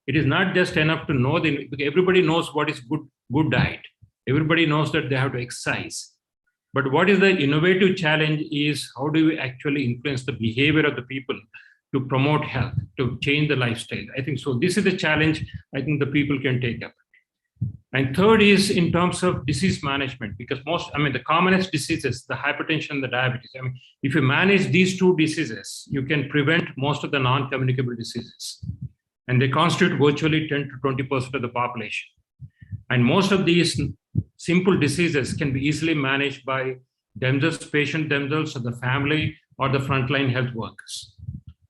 It is not just enough to know, everybody knows what is good diet. Everybody knows that they have to exercise. But what is the innovative challenge is how do we actually influence the behavior of the people to promote health, to change the lifestyle? I think so. This is the challenge I think the people can take up. And third is in terms of disease management, because the commonest diseases, the hypertension, the diabetes. If you manage these two diseases, you can prevent most of the non-communicable diseases. And they constitute virtually 10 to 20% of the population. And most of these simple diseases can be easily managed by themselves, patient themselves, or the family, or the frontline health workers.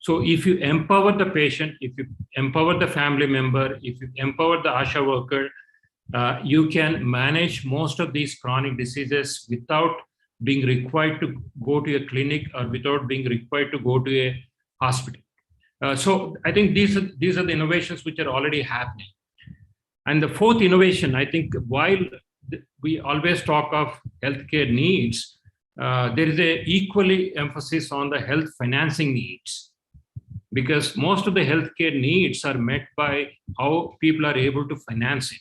So if you empower the patient, if you empower the family member, if you empower the ASHA worker, you can manage most of these chronic diseases without being required to go to a clinic or without being required to go to a hospital. So I think these are the innovations which are already happening. And the fourth innovation, I think, while we always talk of healthcare needs, there is a equally emphasis on the health financing needs, because most of the healthcare needs are met by how people are able to finance it.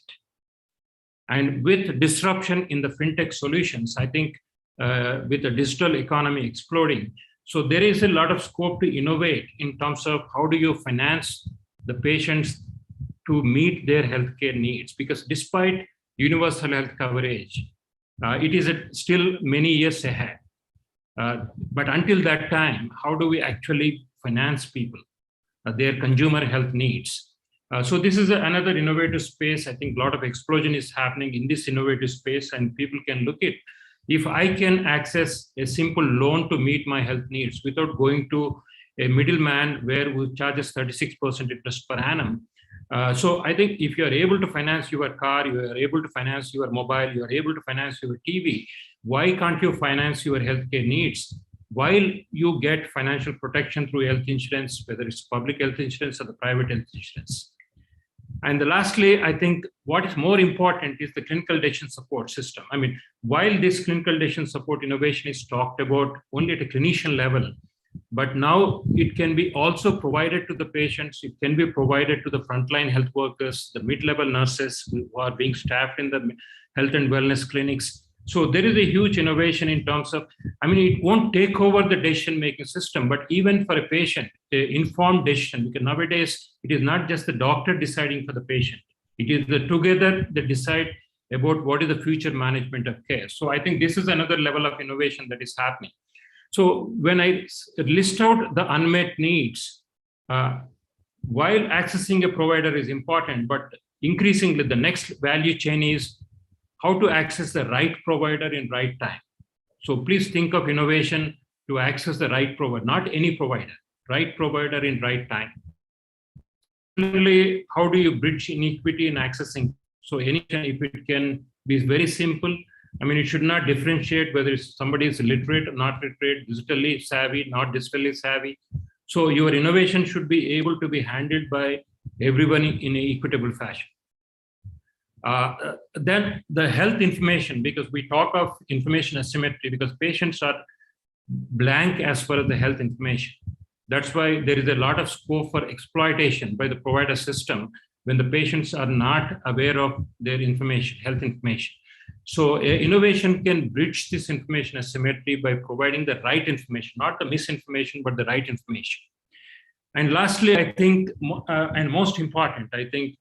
And with disruption in the fintech solutions, I think with the digital economy exploding, so there is a lot of scope to innovate in terms of how do you finance the patients to meet their healthcare needs, because despite universal health coverage, it is still many years ahead. But until that time, how do we actually finance people, their consumer health needs? So this is another innovative space. I think a lot of explosion is happening in this innovative space, and people can look at, if I can access a simple loan to meet my health needs without going to a middleman who charges 36% interest per annum. So I think if you are able to finance your car, you are able to finance your mobile, you are able to finance your TV, why can't you finance your healthcare needs while you get financial protection through health insurance, whether it's public health insurance or the private health insurance? And lastly, I think what is more important is the clinical decision support system. While this clinical decision support innovation is talked about only at a clinician level, but now it can be also provided to the patients, it can be provided to the frontline health workers, the mid-level nurses who are being staffed in the health and wellness clinics. So there is a huge innovation in terms of, it won't take over the decision-making system, but even for a patient, informed decision, because nowadays it is not just the doctor deciding for the patient. It is together they decide about what is the future management of care. So I think this is another level of innovation that is happening. So when I list out the unmet needs, while accessing a provider is important, but increasingly the next value chain is how to access the right provider in right time. So please think of innovation to access the right provider, not any provider, right provider in right time. Similarly, how do you bridge inequity in accessing? So if it can be very simple, it should not differentiate whether somebody is literate or not literate, digitally savvy, not digitally savvy. So your innovation should be able to be handled by everyone in an equitable fashion. Then the health information, because we talk of information asymmetry, because patients are blank as far as the health information. That's why there is a lot of scope for exploitation by the provider system when the patients are not aware of their information, health information. So innovation can bridge this information asymmetry by providing the right information, not the misinformation, but the right information. And lastly, I think, and most important, I think,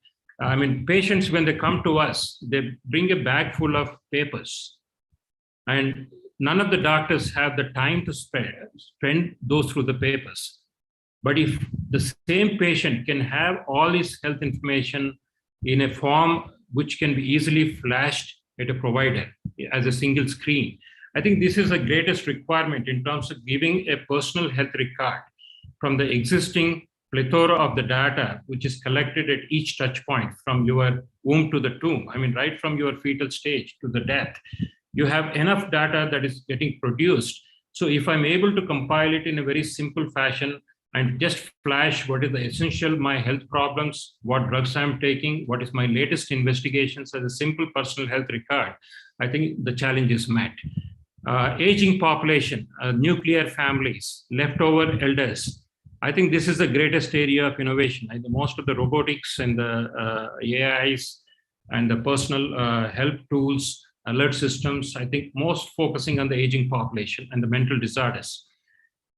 patients, when they come to us, they bring a bag full of papers, and none of the doctors have the time to spend those through the papers. But if the same patient can have all his health information in a form which can be easily flashed at a provider as a single screen, I think this is the greatest requirement in terms of giving a personal health record from the existing plethora of the data which is collected at each touch point from your womb to the tomb. Right from your fetal stage to the death, you have enough data that is getting produced. So if I'm able to compile it in a very simple fashion and just flash what is the essential, my health problems, what drugs I'm taking, what is my latest investigations as a simple personal health record, I think the challenge is met. Aging population, nuclear families, leftover elders, I think this is the greatest area of innovation. I think most of the robotics and the AIs and the personal help tools, alert systems, I think most focusing on the aging population and the mental disorders.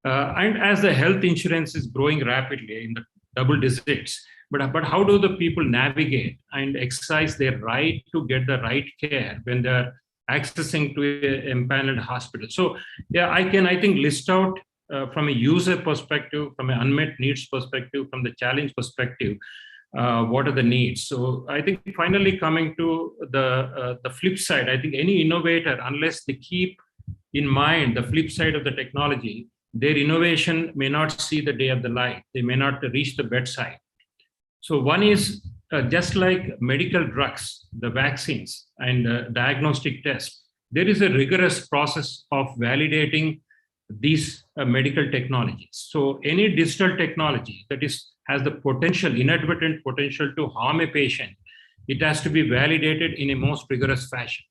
And as the health insurance is growing rapidly in the double digits, but how do the people navigate and exercise their right to get the right care when they're accessing to an empaneled hospital? So yeah, I think list out from a user perspective, from an unmet needs perspective, from the challenge perspective, what are the needs. So I think finally coming to the flip side, I think any innovator, unless they keep in mind the flip side of the technology, their innovation may not see the day of the light. They may not reach the bedside. So one is just like medical drugs, the vaccines and diagnostic tests, there is a rigorous process of validating these medical technologies. So any digital technology that has the potential, inadvertent potential to harm a patient, it has to be validated in a most rigorous fashion.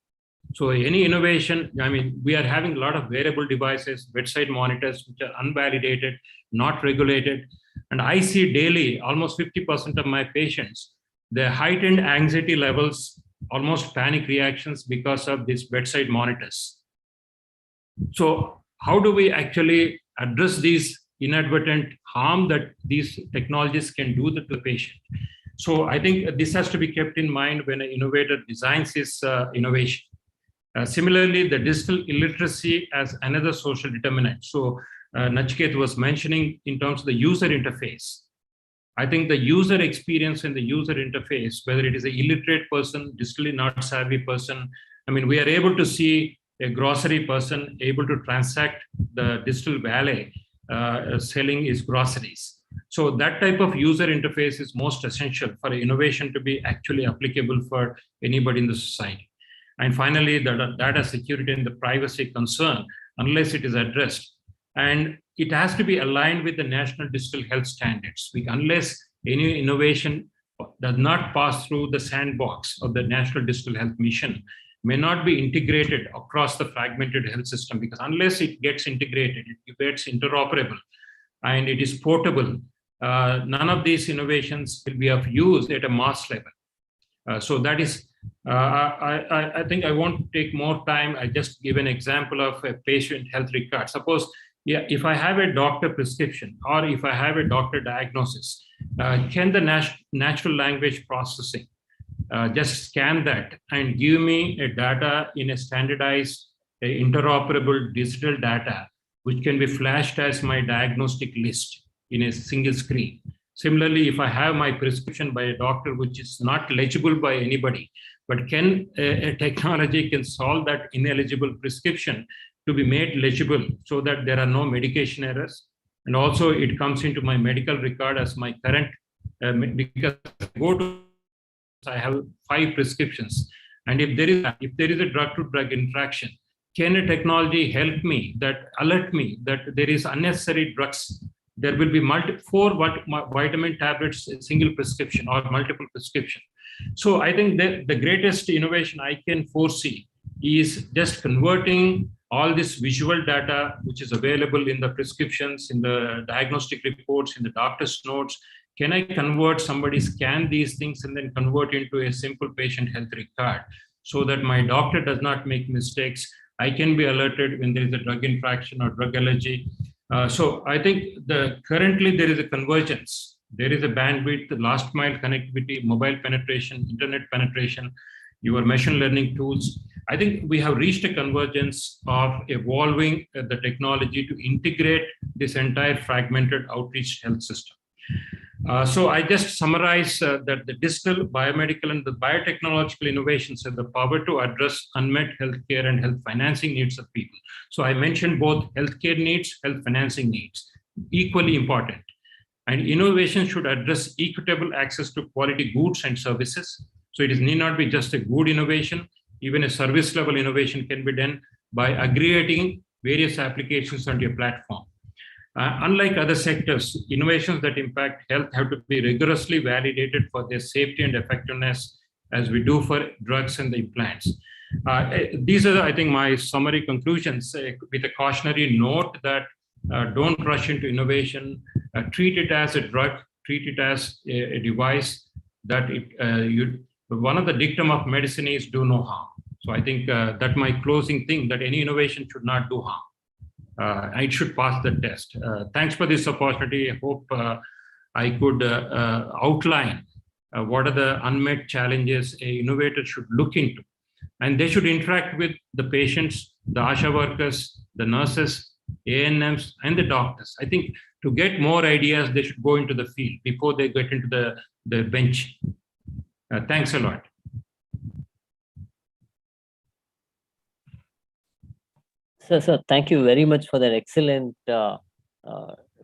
So any innovation, I mean, we are having a lot of wearable devices, bedside monitors, which are unvalidated, not regulated. And I see daily, almost 50% of my patients, the heightened anxiety levels, almost panic reactions because of these bedside monitors. So how do we actually address these inadvertent harm that these technologies can do to the patient? So I think this has to be kept in mind when an innovator designs his innovation. Similarly, the digital illiteracy as another social determinant. So Nachiket was mentioning in terms of the user interface. I think the user experience and the user interface, whether it is an illiterate person, digitally not savvy person, I mean, we are able to see a grocery person able to transact the digital valet selling his groceries. So that type of user interface is most essential for innovation to be actually applicable for anybody in the society. And finally, the data security and the privacy concern, unless it is addressed, and it has to be aligned with the national digital health standards. Unless any innovation does not pass through the sandbox of the National Digital Health Mission, may not be integrated across the fragmented health system, because unless it gets integrated, it gets interoperable, and it is portable, none of these innovations will be of use at a mass level. So that is, I think I won't take more time. I just give an example of a patient health record. Suppose, yeah, if I have a doctor prescription or if I have a doctor diagnosis, can the natural language processing just scan that and give me a data in a standardized, interoperable digital data, which can be flashed as my diagnostic list in a single screen? Similarly, if I have my prescription by a doctor, which is not legible by anybody, but can a technology can solve that ineligible prescription to be made legible so that there are no medication errors. And also it comes into my medical record as my current, because I have 5 prescriptions. And if there is a drug-to-drug interaction, can a technology help me, that alert me that there is unnecessary drugs? There will be 4 vitamin tablets, a single prescription or multiple prescription. So I think the greatest innovation I can foresee is just converting all this visual data, which is available in the prescriptions, in the diagnostic reports, in the doctor's notes. Can I convert, somebody scan these things and then convert into a simple patient health record so that my doctor does not make mistakes? I can be alerted when there is a drug interaction or drug allergy. So I think currently there is a convergence. There is a bandwidth, last mile connectivity, mobile penetration, internet penetration, your machine learning tools. I think we have reached a convergence of evolving the technology to integrate this entire fragmented outreach health system. So I just summarize that the digital, biomedical, and the biotechnological innovations have the power to address unmet healthcare and health financing needs of people. So I mentioned both healthcare needs, health financing needs, equally important. And innovation should address equitable access to quality goods and services. So it need not be just a good innovation. Even a service level innovation can be done by aggregating various applications on your platform. Unlike other sectors, innovations that impact health have to be rigorously validated for their safety and effectiveness, as we do for drugs and the implants. These are, I think, my summary conclusions with a cautionary note that don't rush into innovation, treat it as a drug, treat it as a device that one of the dictum of medicine is do no harm. So I think that my closing thing, that any innovation should not do harm. It should pass the test. Thanks for this opportunity. I hope I could outline what are the unmet challenges a innovator should look into. And they should interact with the patients, the ASHA workers, the nurses, ANMs, and the doctors. I think to get more ideas, they should go into the field before they get into the bench. Thanks a lot. So thank you very much for that excellent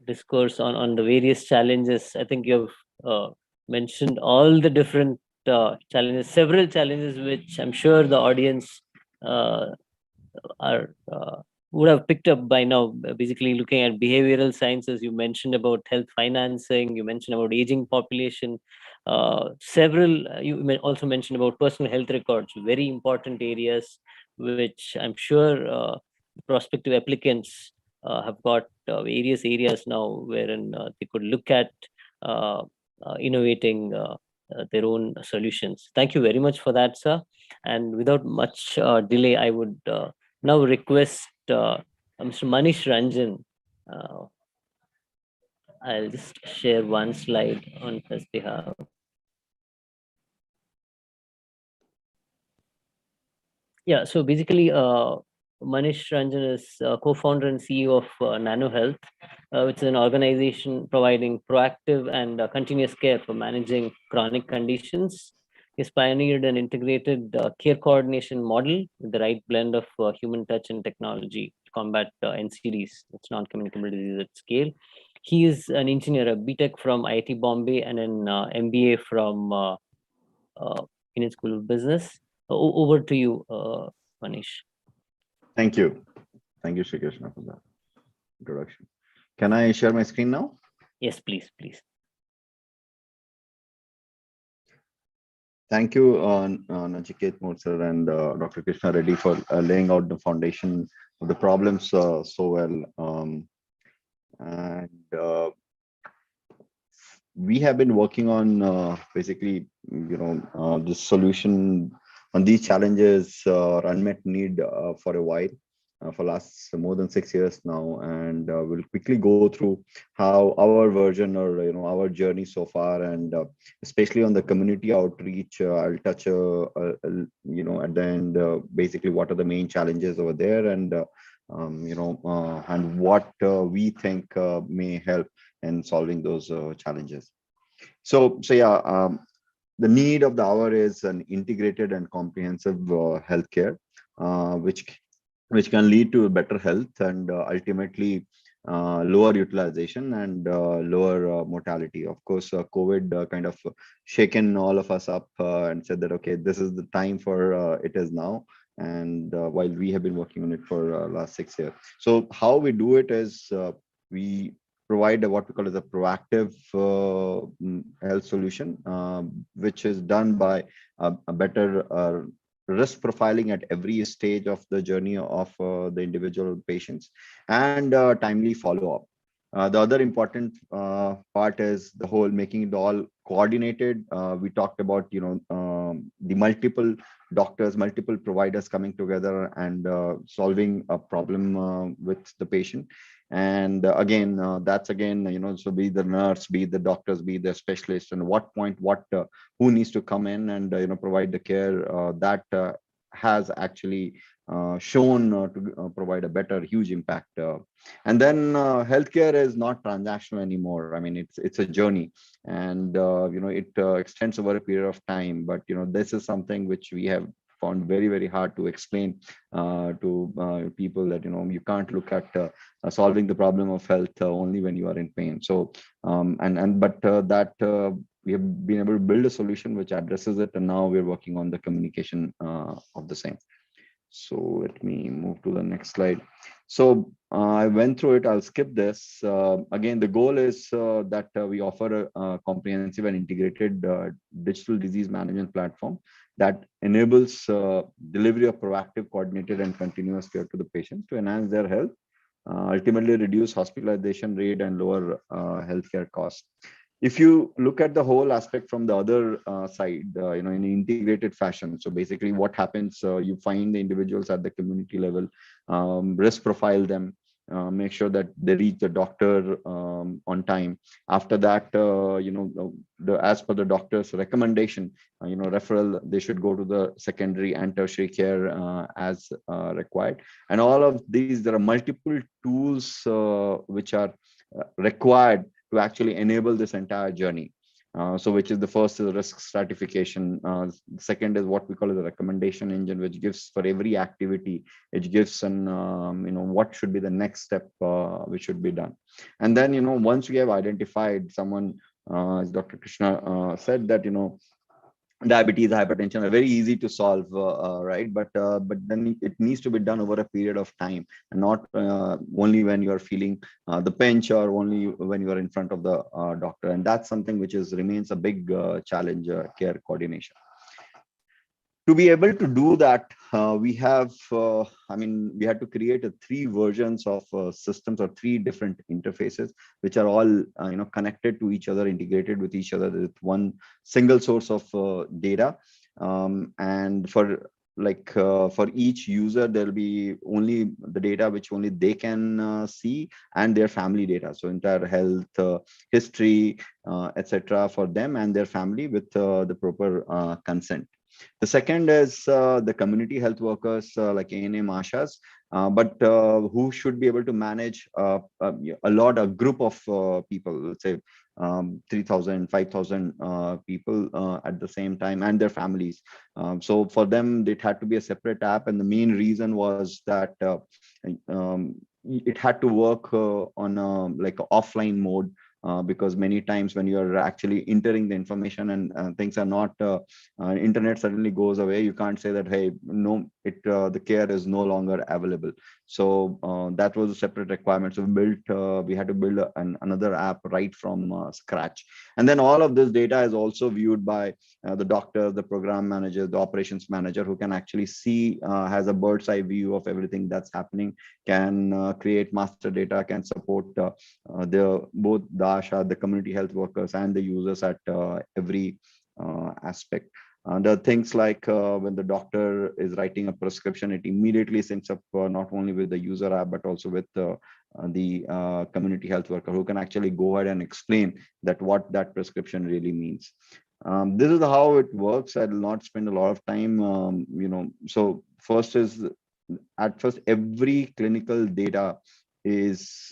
discourse on the various challenges. I think you've mentioned all the different challenges, several challenges, which I'm sure the audience would have picked up by now. Basically, looking at behavioral sciences, you mentioned about health financing, you mentioned about aging population, you also mentioned about personal health records, very important areas, which I'm sure prospective applicants have got various areas now wherein they could look at innovating their own solutions. Thank you very much for that, sir. And without much delay, I would now request Mr. Manish Ranjan. I'll just share one slide on his behalf. Yeah, so basically, Manish Ranjan is co-founder and CEO of Nano Health, which is an organization providing proactive and continuous care for managing chronic conditions. He's pioneered an integrated care coordination model with the right blend of human touch and technology to combat NCDs, it's non-communicable disease at scale. He is an engineer, a BTech from IIT Bombay and an MBA from Indian School of Business. Over to you, Manish. Thank you. Thank you, Shri Krishna, for that introduction. Can I share my screen now? Yes, please, please. Thank you, Nachiket Morsar and Dr. Krishna Reddy for laying out the foundation of the problems so well. We have been working on basically, this solution on these challenges or unmet need for a while, for last more than 6 years now, and we'll quickly go through how our version or our journey so far, and especially on the community outreach. I'll touch at the end basically what are the main challenges over there, and and what we think may help in solving those challenges. So yeah. The need of the hour is an integrated and comprehensive healthcare, which can lead to better health and ultimately lower utilization and lower mortality. Of course, COVID kind of shaken all of us up and said that, okay, this is the time for it is now. And while we have been working on it for last 6 years. So how we do it is we provide what we call as a proactive health solution, which is done by a better risk profiling at every stage of the journey of the individual patients, and timely follow-up. The other important part is the whole making it all coordinated. We talked about the multiple doctors, multiple providers coming together and solving a problem with the patient. And again, that's again, so be the nurse, be the doctors, be the specialist, and what point, who needs to come in and provide the care that has actually shown to provide a better, huge impact. And then healthcare is not transactional anymore. I mean, it's a journey, and it extends over a period of time. But this is something which we have found very, very hard to explain to people, that you can't look at solving the problem of health only when you are in pain. So we have been able to build a solution which addresses it, and now we're working on the communication of the same. So let me move to the next slide. So I went through it. I'll skip this. Again, the goal is that we offer a comprehensive and integrated digital disease management platform that enables delivery of proactive, coordinated, and continuous care to the patients to enhance their health, ultimately reduce hospitalization rate and lower healthcare costs. If you look at the whole aspect from the other side, in an integrated fashion, so basically what happens, you find the individuals at the community level, risk profile them, make sure that they reach the doctor on time. After that, as per the doctor's recommendation, referral, they should go to the secondary and tertiary care as required. And all of these, there are multiple tools which are required to actually enable this entire journey. So which is the first is risk stratification. Second is what we call as a recommendation engine, which gives for every activity, it gives an, what should be the next step which should be done. And then, once we have identified someone, as Dr. Krishna said that, diabetes, hypertension are very easy to solve, right? But then it needs to be done over a period of time, and not only when you are feeling the pinch, or only when you are in front of the doctor. And that's something which remains a big challenge, care coordination. To be able to do that, we had to create three versions of systems, or three different interfaces, which are all connected to each other, integrated with each other with one single source of data. And for each user, there'll be only the data which only they can see, and their family data. So entire health history, etc., for them and their family, with the proper consent. The second is the community health workers like ANM Ashas, but who should be able to manage a group of people, let's say 3,000, 5,000 people at the same time, and their families. So for them, it had to be a separate app. And the main reason was that it had to work on like offline mode. Because many times when you are actually entering the information and things are not, internet suddenly goes away, you can't say that, hey, no, the care is no longer available. So that was a separate requirement. So we had to build another app right from scratch. And then all of this data is also viewed by the doctor, the program manager, the operations manager, who can actually see, has a bird's eye view of everything that's happening, can create master data, can support both the ASHA, the community health workers, and the users at every aspect. There are things like when the doctor is writing a prescription, it immediately syncs up not only with the user app, but also with the community health worker, who can actually go ahead and explain that what that prescription really means. This is how it works. I will not spend a lot of time, So first is, at first, every clinical data is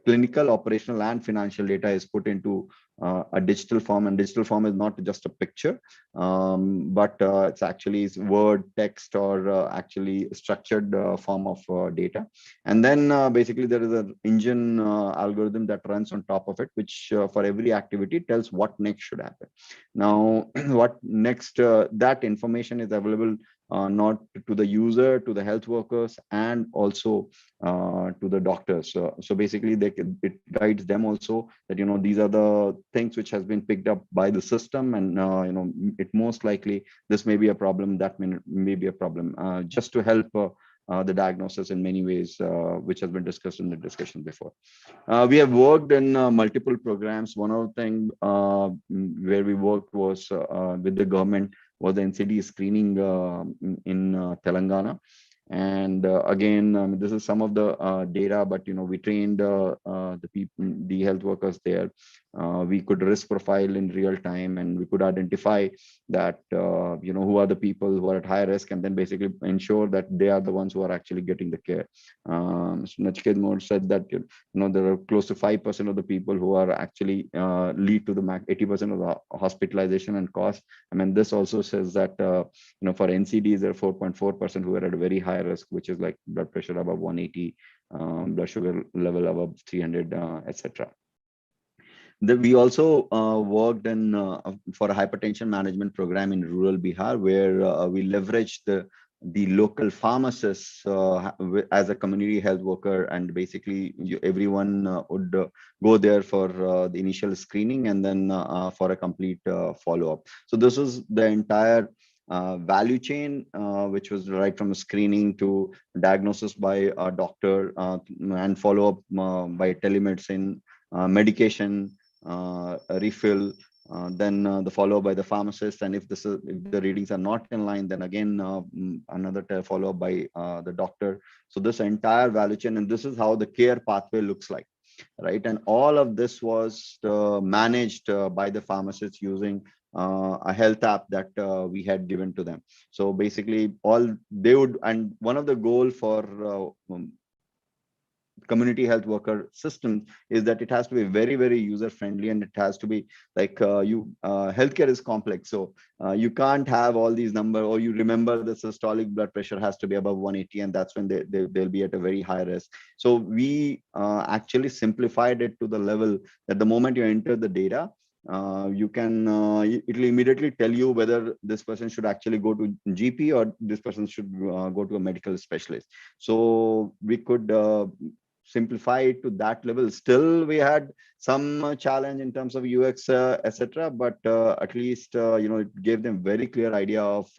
clinical, operational, and financial data is put into a digital form. And digital form is not just a picture, but it's actually word, text, or actually structured form of data. And then basically there is an engine algorithm that runs on top of it, which for every activity tells what next should happen. Now, what next, that information is available not to the user, to the health workers, and also to the doctors. So basically, it guides them also that these are the things which has been picked up by the system, and it most likely this may be a problem, that may be a problem, just to help the diagnosis in many ways, which has been discussed in the discussion before. We have worked in multiple programs. One of the things where we worked was with the government, was the NCD screening in Telangana. And again, this is some of the data, but we trained the people, the health workers there. We could risk profile in real time, and we could identify that who are the people who are at high risk, and then basically ensure that they are the ones who are actually getting the care. So Nachiket Moore said that there are close to 5% of the people who are actually lead to the 80% of the hospitalization and cost. I mean, this also says that for NCDs, there are 4.4% who are at a very high risk, which is like blood pressure above 180, blood sugar level above 300, etc. We also worked in for a hypertension management program in rural Bihar, where we leveraged the local pharmacists as a community health worker, and basically everyone would go there for the initial screening, and then for a complete follow-up. So this is the entire value chain, which was right from screening to diagnosis by a doctor, and follow-up by telemedicine, medication, refill, then the follow-up by the pharmacist, and if the readings are not in line, then again another follow-up by the doctor. So this entire value chain, and this is how the care pathway looks like, right? And all of this was managed by the pharmacists using a health app that we had given to them. So basically, all they would, and one of the goal for community health worker system is that it has to be very, very user friendly, and it has to be like healthcare is complex, so you can't have all these numbers, or you remember the systolic blood pressure has to be above 180, and that's when they'll be at a very high risk. So we actually simplified it to the level that the moment you enter the data, you can it will immediately tell you whether this person should actually go to GP or this person should go to a medical specialist. So we could simplify it to that level. Still, we had some challenge in terms of UX, etc. But at least it gave them very clear idea of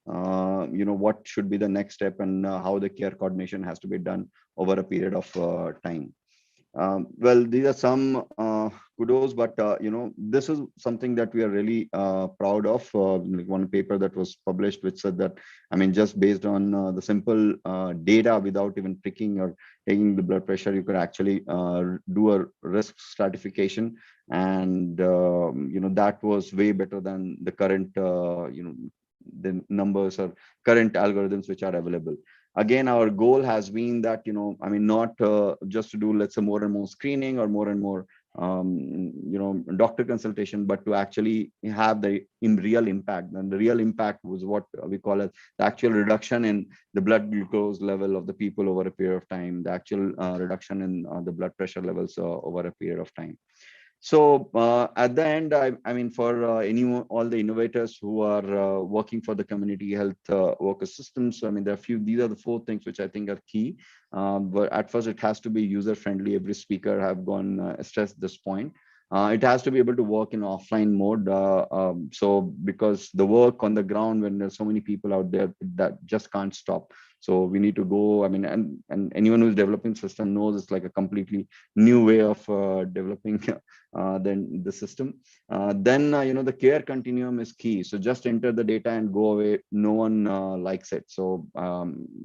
what should be the next step, and how the care coordination has to be done over a period of time. Well, these are some kudos, but this is something that we are really proud of. Like one paper that was published, which said that, I mean, just based on the simple data, without even pricking or taking the blood pressure, you could actually do a risk stratification, and that was way better than the current the numbers or current algorithms which are available. Again, our goal has been that, I mean, not just to do, let's say, more and more screening or more and more, doctor consultation, but to actually have the real impact. And the real impact was what we call as the actual reduction in the blood glucose level of the people over a period of time, the actual reduction in the blood pressure levels over a period of time. So at the end, I mean, for all the innovators who are working for the community health worker systems, I mean, there are these are the 4 things which I think are key. But at first, it has to be user friendly. Every speaker have gone stressed this point. It has to be able to work in offline mode. So because the work on the ground, when there's so many people out there, that just can't stop. So we need to go, I mean, and anyone who's developing system knows it's like a completely new way of developing then the system. Then the care continuum is key. So just enter the data and go away. No one likes it. So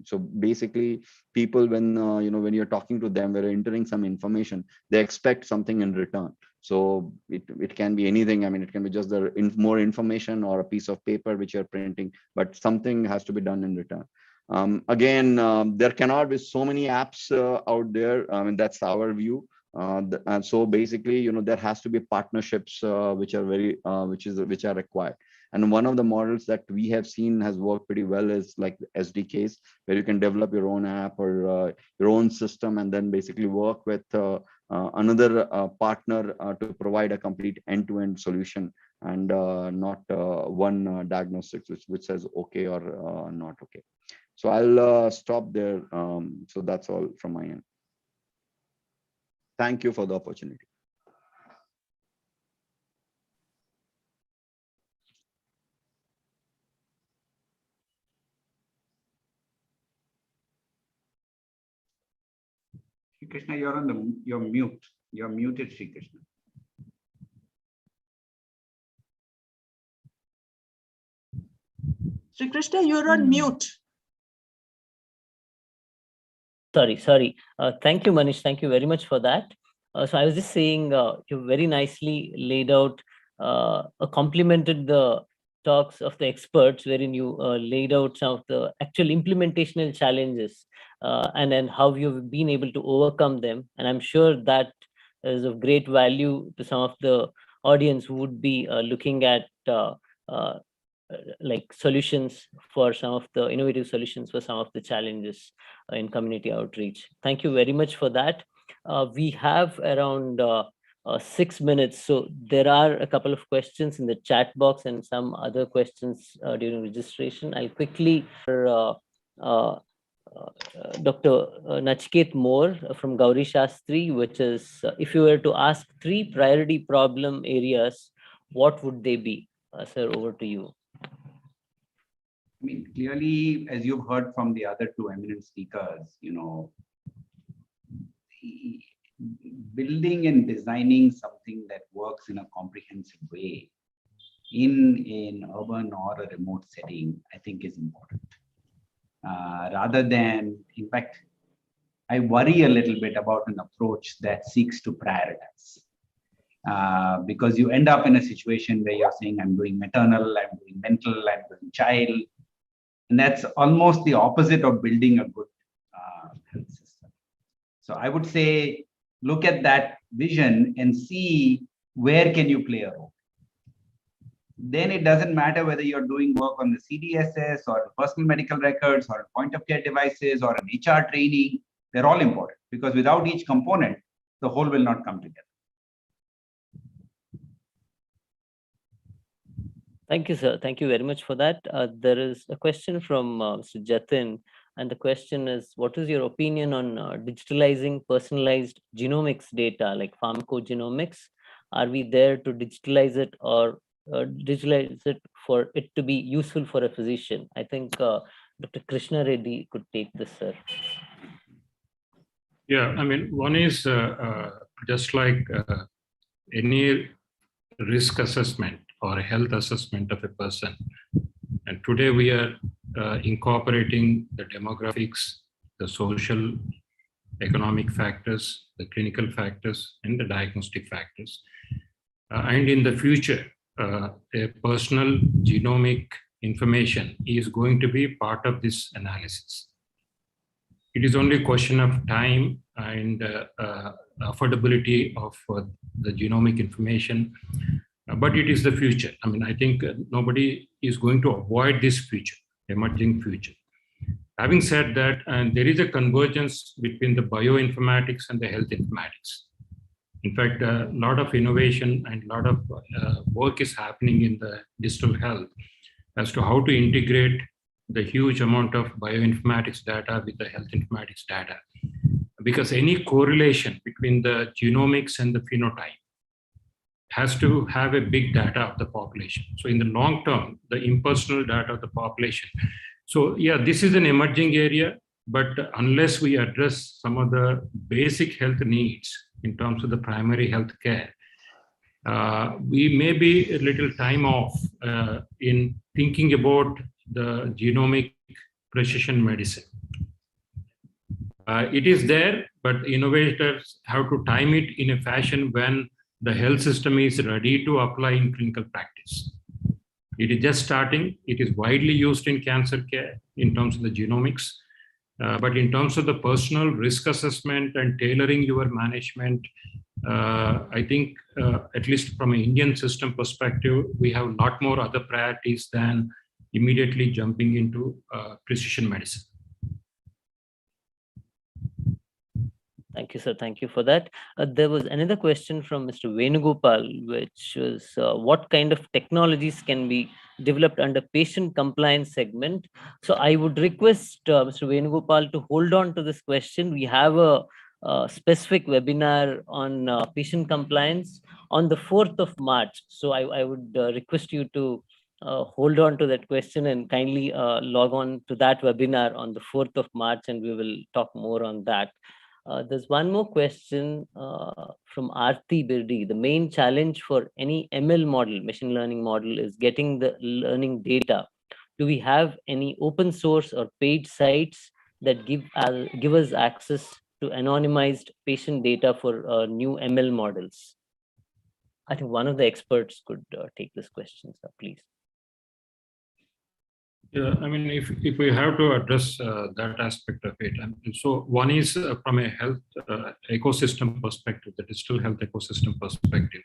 so basically, people, when when you're talking to them, when you're entering some information, they expect something in return. So it can be anything. I mean, it can be just more information or a piece of paper which you're printing, but something has to be done in return. Again, there cannot be so many apps out there. I mean, that's our view. And so basically, there has to be partnerships which are which are required. And one of the models that we have seen has worked pretty well is like the SDKs, where you can develop your own app or your own system, and then basically work with another partner to provide a complete end-to-end solution, and not one diagnostics which says okay or not okay. So I'll stop there. So that's all from my end. Thank you for the opportunity. Shri Krishna, you're mute. You're muted, Shri Krishna. Sri Krishna, you're on mute. Sorry. Thank you, Manish. Thank you very much for that. So I was just saying, you very nicely laid out, complemented the talks of the experts, wherein you laid out some of the actual implementational challenges, and then how you've been able to overcome them. And I'm sure that is of great value to some of the audience who would be looking at like solutions for some of the innovative solutions for some of the challenges in community outreach. Thank you very much for that. We have around 6 minutes. So there are a couple of questions in the chat box and some other questions during registration. I'll quickly, Dr. Nachiket Moore from Gauri Shastri, which is, if you were to ask 3 priority problem areas, what would they be? Sir, over to you. I mean, clearly, as you've heard from the other 2 eminent speakers, building and designing something that works in a comprehensive way in an urban or a remote setting, I think is important. Rather than, in fact, I worry a little bit about an approach that seeks to prioritize. Because you end up in a situation where you're saying, I'm doing maternal, I'm doing mental, I'm doing child. And that's almost the opposite of building a good health system. So I would say, look at that vision and see where can you play a role. Then it doesn't matter whether you're doing work on the CDSS or personal medical records or point of care devices or an HR training. They're all important, because without each component, the whole will not come together. Thank you, sir. Thank you very much for that. There is a question from Mr. Jatin, and the question is, what is your opinion on digitalizing personalized genomics data like pharmacogenomics? Are we there to digitalize it or digitalize it for it to be useful for a physician? I think Dr. Krishna Reddy could take this, sir. Yeah, I mean, one is just like any risk assessment or health assessment of a person. And today we are incorporating the demographics, the social, economic factors, the clinical factors, and the diagnostic factors. And in the future, a personal genomic information is going to be part of this analysis. It is only a question of time and affordability of the genomic information, but it is the future. I mean, I think nobody is going to avoid this future, emerging future. Having said that, there is a convergence between the bioinformatics and the health informatics. In fact, a lot of innovation and a lot of work is happening in the digital health as to how to integrate the huge amount of bioinformatics data with the health informatics data. Because any correlation between the genomics and the phenotype has to have a big data of the population. So in the long term, the impersonal data of the population. So yeah, this is an emerging area, but unless we address some of the basic health needs in terms of the primary health care, we may be a little time off in thinking about the genomic precision medicine. It is there, but innovators have to time it in a fashion when the health system is ready to apply in clinical practice. It is just starting. It is widely used in cancer care in terms of the genomics. But in terms of the personal risk assessment and tailoring your management, I think at least from an Indian system perspective, we have a lot more other priorities than immediately jumping into precision medicine. Thank you, sir. Thank you for that. There was another question from Mr. Venugopal, which was what kind of technologies can be developed under patient compliance segment? So I would request Mr. Venugopal to hold on to this question. We have a specific webinar on patient compliance on the 4th of March. So I would request you to hold on to that question and kindly log on to that webinar on the 4th of March, and we will talk more on that. There's one more question from Aarti Birdi. The main challenge for any ML model, machine learning model, is getting the learning data. Do we have any open source or paid sites that give us access to anonymized patient data for new ML models? I think one of the experts could take this question, sir, please. Yeah, I mean, if we have to address that aspect of it, so one is from a health ecosystem perspective, the digital health ecosystem perspective,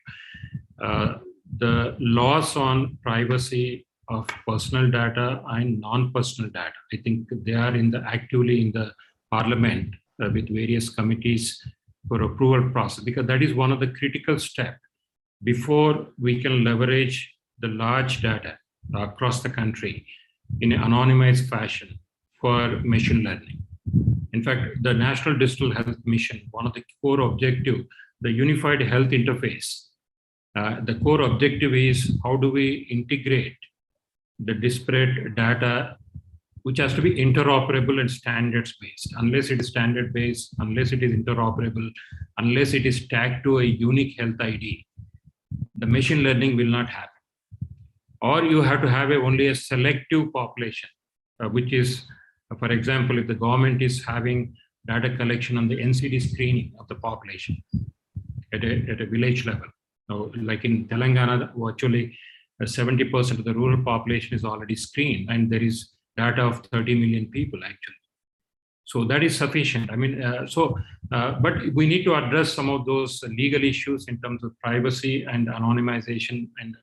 the laws on privacy of personal data and non-personal data, I think they are actively in the parliament with various committees for approval process, because that is one of the critical steps before we can leverage the large data across the country in an anonymized fashion for machine learning. In fact, the National Digital Health Mission, one of the core objectives, the Unified Health Interface, the core objective is how do we integrate the disparate data which has to be interoperable and standards based. Unless it is standard based, unless it is interoperable, unless it is tagged to a unique health ID, the machine learning will not happen. Or you have to have only a selective population, which is, for example, if the government is having data collection on the NCD screening of the population at a village level. So like in Telangana, virtually 70% of the rural population is already screened, and there is data of 30 million people actually. So that is sufficient. I mean, but we need to address some of those legal issues in terms of privacy and anonymization and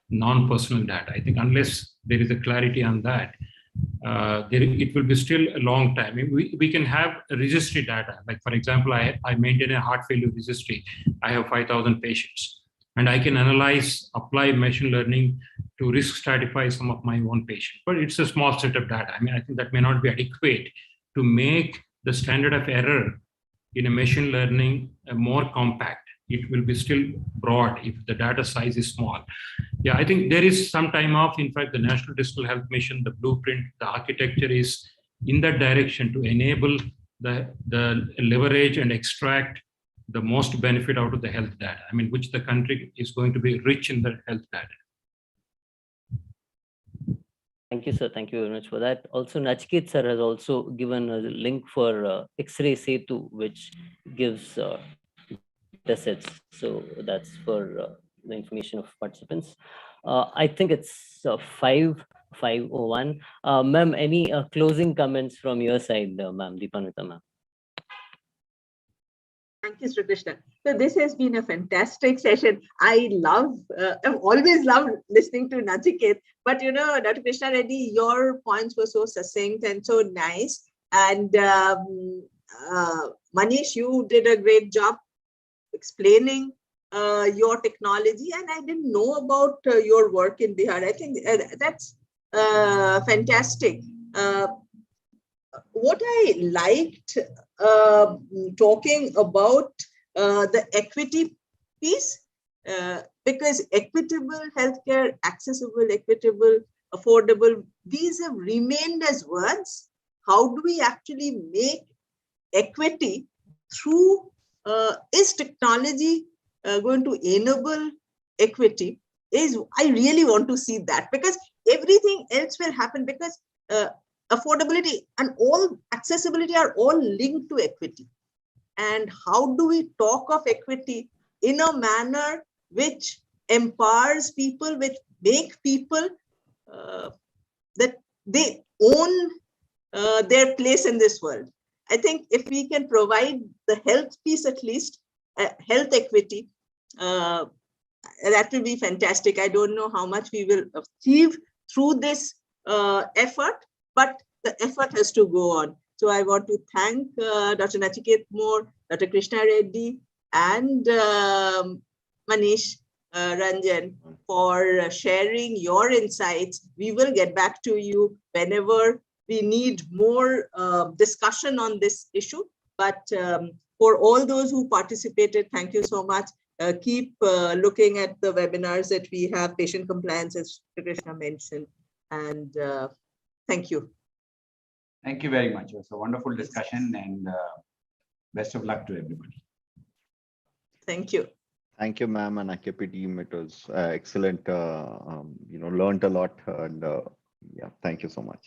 non-personal data. I think unless there is a clarity on that, it will be still a long time. We can have registry data. Like for example, I maintain a heart failure registry. I have 5,000 patients, and I can analyze, apply machine learning to risk stratify some of my own patients. But it's a small set of data. I mean, I think that may not be adequate to make the standard of error in a machine learning more compact. It will be still broad if the data size is small. Yeah, I think there is some time off. In fact, the National Digital Health Mission, the blueprint, the architecture is in that direction to enable the leverage and extract the most benefit out of the health data. I mean, which the country is going to be rich in the health data. Thank you, sir. Thank you very much for that. Also, Nachiket sir has also given a link for X-ray Setu, which gives datasets. So that's for the information of participants. I think it's 5:01. Ma'am, any closing comments from your side, ma'am, Deepanvita ma'am? Thank you, Sri Krishna. So this has been a fantastic session. I've always loved listening to Nachiket, but you know, Dr. Krishna Reddy, your points were so succinct and so nice. And Manish, you did a great job explaining your technology, and I didn't know about your work in Bihar. I think that's fantastic. What I liked talking about the equity piece, because equitable healthcare, accessible, equitable, affordable, these have remained as words. How do we actually make equity through, is technology going to enable equity? I really want to see that, because everything else will happen, because affordability and all accessibility are all linked to equity. And how do we talk of equity in a manner which empowers people, which make people that they own their place in this world? I think if we can provide the health piece, at least health equity, that will be fantastic. I don't know how much we will achieve through this effort, but the effort has to go on. So I want to thank Dr. Nachiket Moore, Dr. Krishna Reddy, and Manish Ranjan for sharing your insights. We will get back to you whenever we need more discussion on this issue. But for all those who participated, thank you so much. Keep looking at the webinars that we have, patient compliance, as Krishna mentioned. And thank you. Thank you very much. It was a wonderful discussion, and best of luck to everybody. Thank you. Thank you, ma'am, and AKP team. It was excellent. Learned a lot, and yeah, thank you so much.